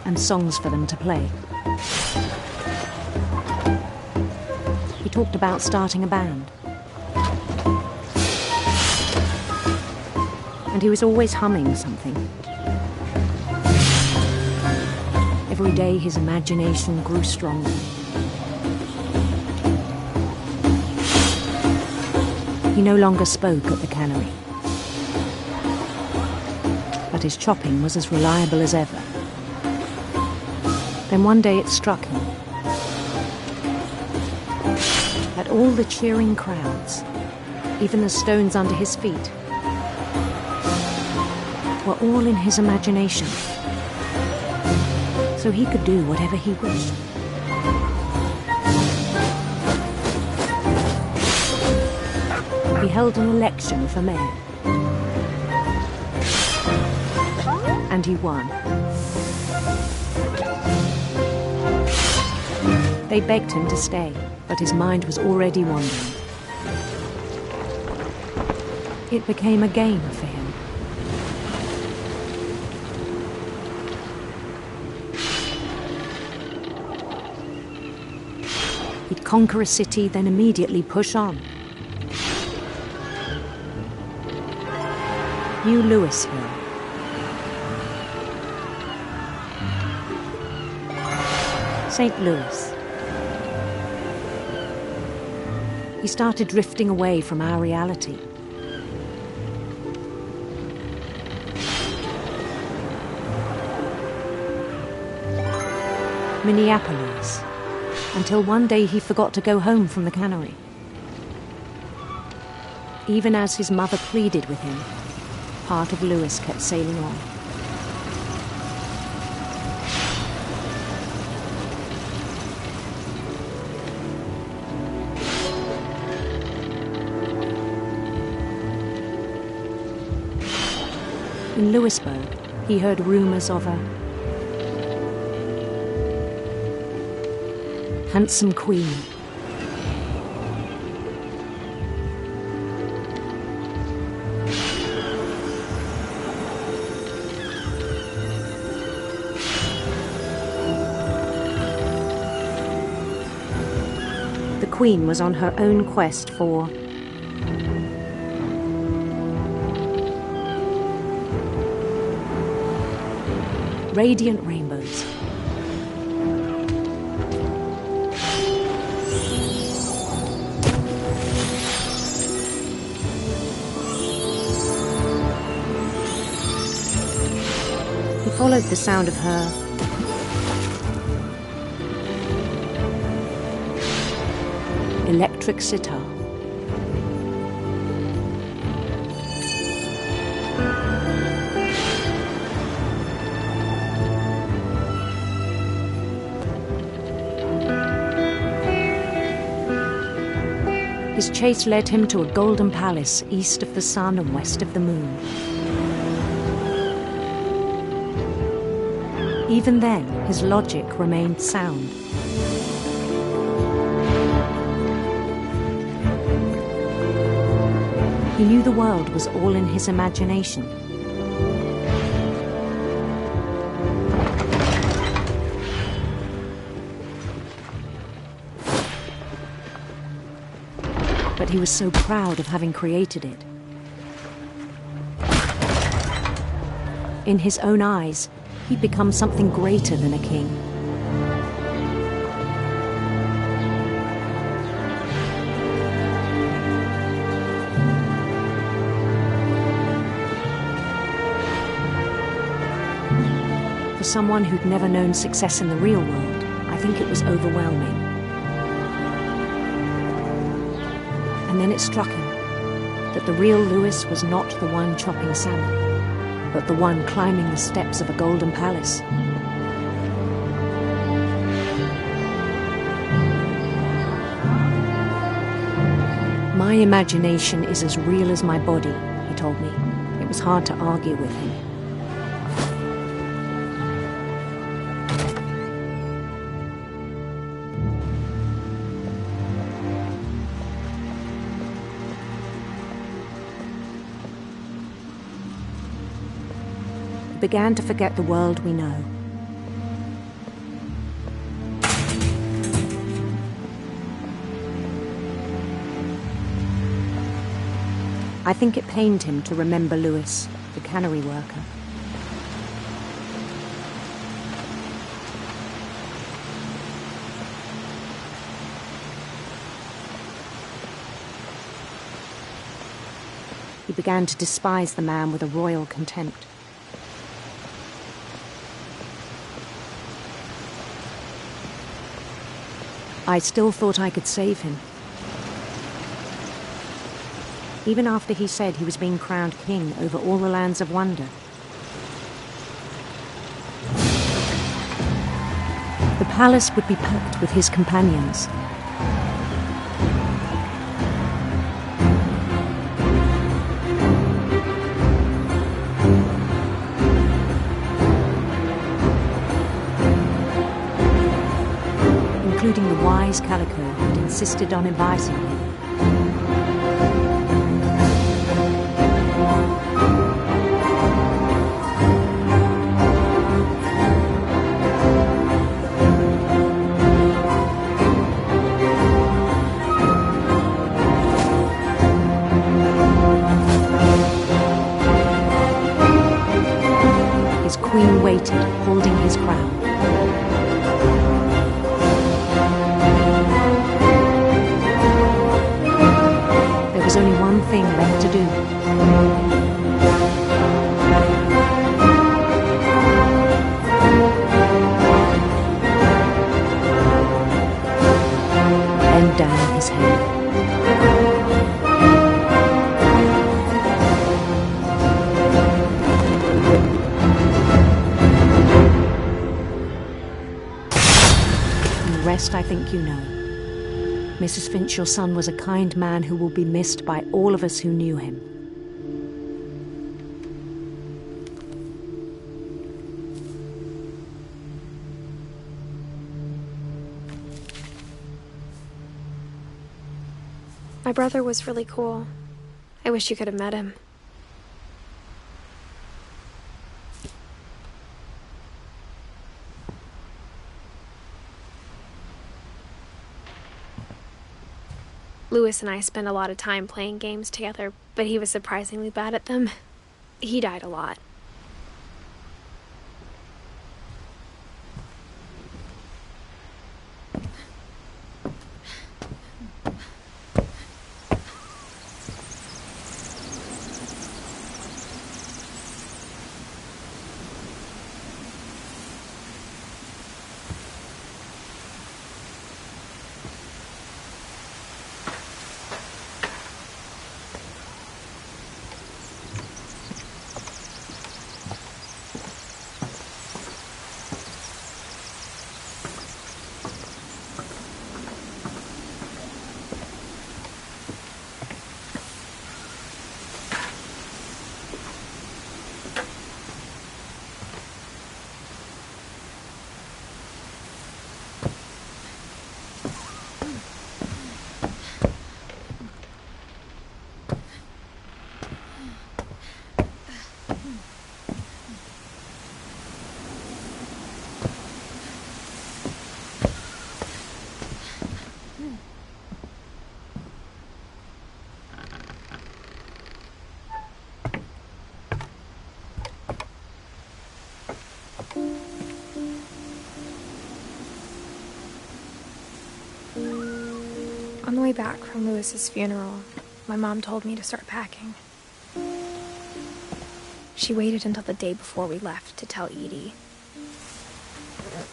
And songs for them to play. He talked about starting a band. And he was always humming something. Every day his imagination grew stronger. He no longer spoke at the cannery. But his chopping was as reliable as ever. Then one day it struck him that all the cheering crowds, even the stones under his feet, were all in his imagination, so he could do whatever he wished. He held an election for mayor, and he won. They begged him to stay, but his mind was already wandering. It became a game for him. He'd conquer a city, then immediately push on. New Louisville. St. Louis. He started drifting away from our reality. Minneapolis. Until one day he forgot to go home from the cannery. Even as his mother pleaded with him, part of Lewis kept sailing on. In Lewisburg, he heard rumors of a handsome queen. The queen was on her own quest for radiant rainbows. He followed the sound of her electric sitar. His chase led him to a golden palace east of the sun and west of the moon. Even then, his logic remained sound. He knew the world was all in his imagination. but he was so proud of having created it. In his own eyes, he'd become something greater than a king. For someone who'd never known success in the real world, I think it was overwhelming. And then it struck him that the real Louis was not the one chopping salmon, but the one climbing the steps of a golden palace. My imagination is as real as my body, he told me. It was hard to argue with him. We began to forget the world we know. I think it pained him to remember Louis, the cannery worker. He began to despise the man with a royal contempt. I still thought I could save him. Even after he said he was being crowned king over all the lands of wonder. The palace would be packed with his companions. Including the wise Calico who'd insisted on inviting him. His queen waited, holding his crown. There was only one thing left to do. Bend down his head. And the rest I think you know. Mrs. Finch, your son was a kind man who will be missed by all of us who knew him. My brother was really cool. I wish you could have met him. Louis and I spent a lot of time playing games together, but he was surprisingly bad at them. He died a lot. On the way back from Lewis's funeral, my mom told me to start packing. She waited until the day before we left to tell Edie.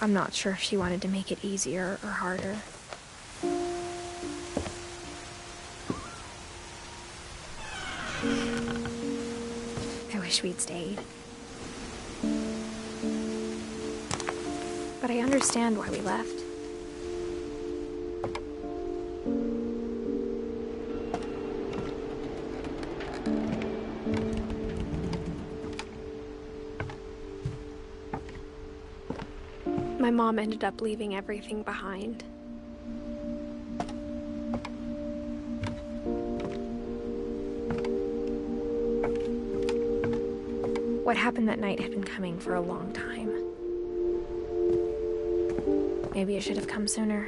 I'm not sure if she wanted to make it easier or harder. I wish we'd stayed. But I understand why we left. My mom ended up leaving everything behind. What happened that night had been coming for a long time. Maybe it should have come sooner.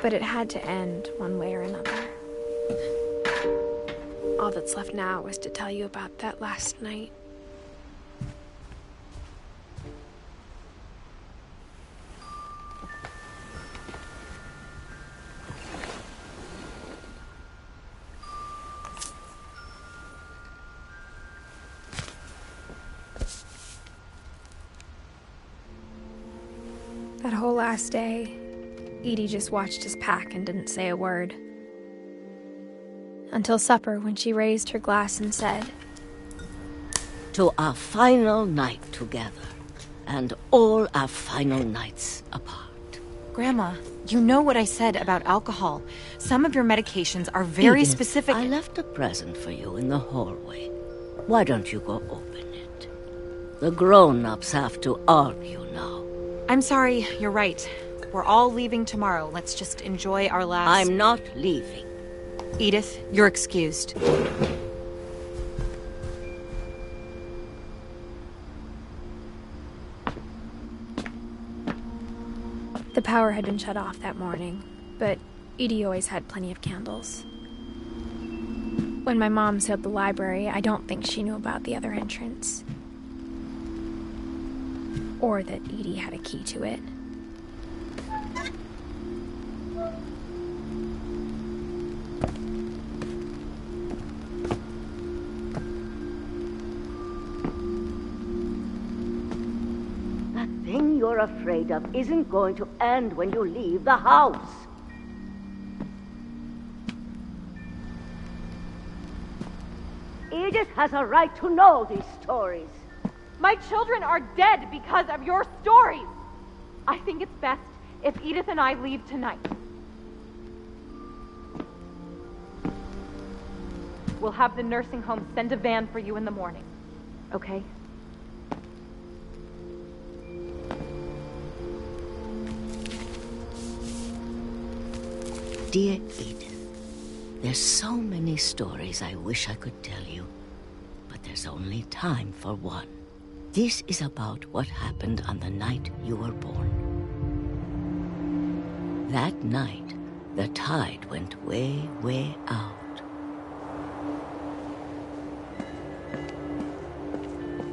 But it had to end one way or another. All that's left now is to tell you about that last night. That whole last day, Edie just watched us pack and didn't say a word. Until supper, when she raised her glass and said, "To our final night together, and all our final nights apart." Grandma, you know what I said about alcohol. Some of your medications are very Edith, specific. I left a present for you in the hallway. Why don't you go open it? The grown-ups have to argue now. I'm sorry, you're right. We're all leaving tomorrow. Let's just enjoy our last... I'm not leaving. Edith, you're excused. The power had been shut off that morning, but Edie always had plenty of candles. When my mom sealed the library, I don't think she knew about the other entrance. Or that Edie had a key to it. That thing you're afraid of isn't going to end when you leave the house. Edith has a right to know these stories. My children are dead because of your stories. I think it's best if Edith and I leave tonight. We'll have the nursing home send a van for you in the morning, okay? Dear Edith, there's so many stories I wish I could tell you, but there's only time for one. This is about what happened on the night you were born. That night, the tide went way, way out.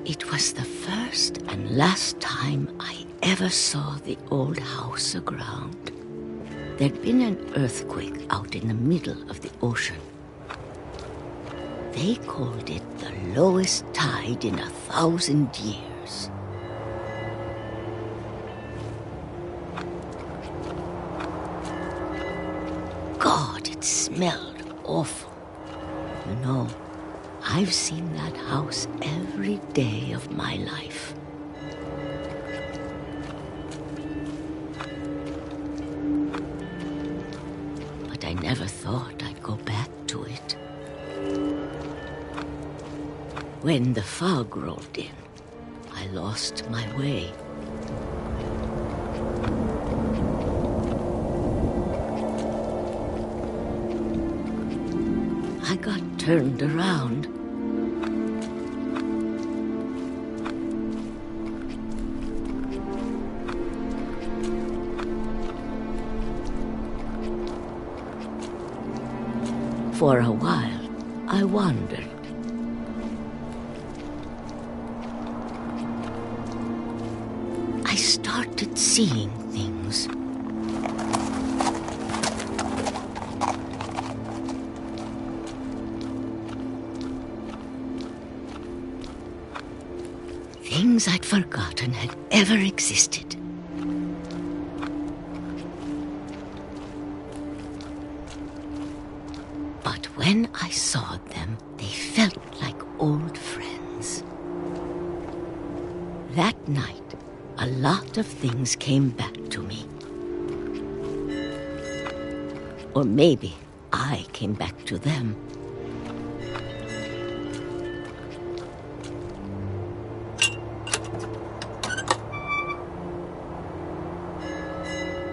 It was the first and last time I ever saw the old house aground. There'd been an earthquake out in the middle of the ocean. They called it the lowest tide in 1,000 years. God, it smelled awful. You know, I've seen that house every day of my life. But I never thought I'd go back to it. When the fog rolled in, I lost my way. I got turned around. For a while, I wandered. seeing things. Things I'd forgotten had ever existed. But when I saw them, they felt like old friends. That night, a lot of things came back to me. Or maybe I came back to them.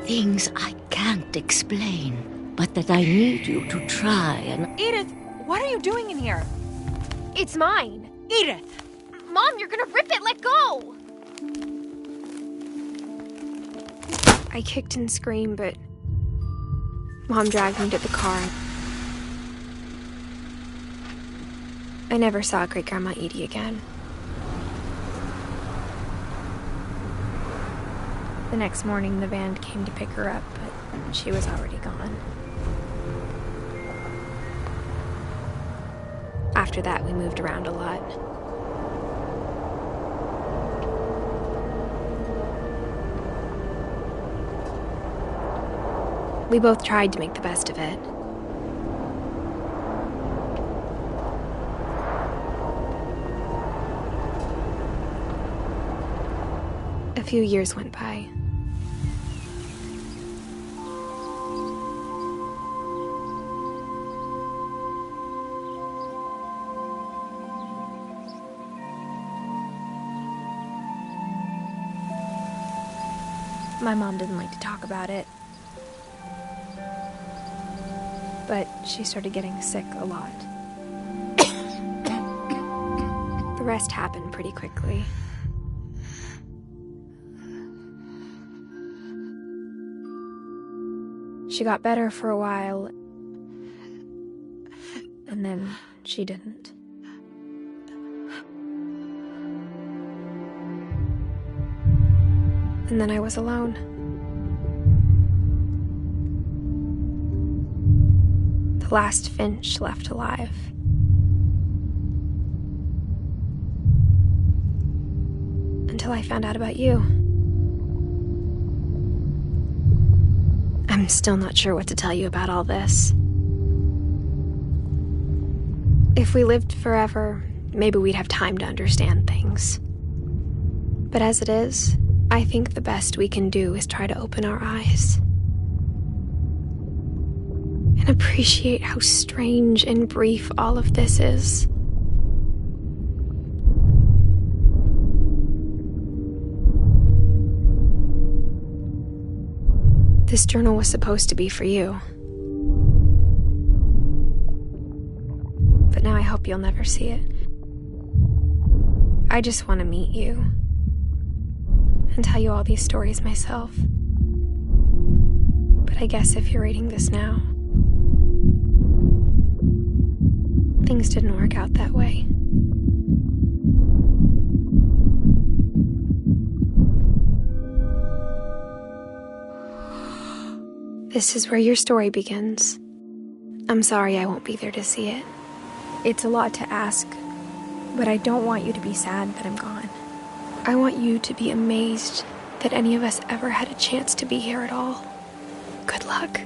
Things I can't explain, but that I need you to try and... Edith, what are you doing in here? It's mine. Edith! Mom, you're gonna rip it! Let go! I kicked and screamed, but Mom dragged me to the car. I never saw Great-Grandma Edie again. The next morning, the van came to pick her up, but she was already gone. After that, we moved around a lot. We both tried to make the best of it. A few years went by. My mom didn't like to talk about it, but she started getting sick a lot. The rest happened pretty quickly. She got better for a while, and then she didn't. And then I was alone. The last finch left alive. Until I found out about you. I'm still not sure what to tell you about all this. If we lived forever, maybe we'd have time to understand things. But as it is, I think the best we can do is try to open our eyes and appreciate how strange and brief all of this is. This journal was supposed to be for you. But now I hope you'll never see it. I just want to meet you and tell you all these stories myself. But I guess if you're reading this now, things didn't work out that way. This is where your story begins. I'm sorry I won't be there to see it. It's a lot to ask, but I don't want you to be sad that I'm gone. I want you to be amazed that any of us ever had a chance to be here at all. Good luck.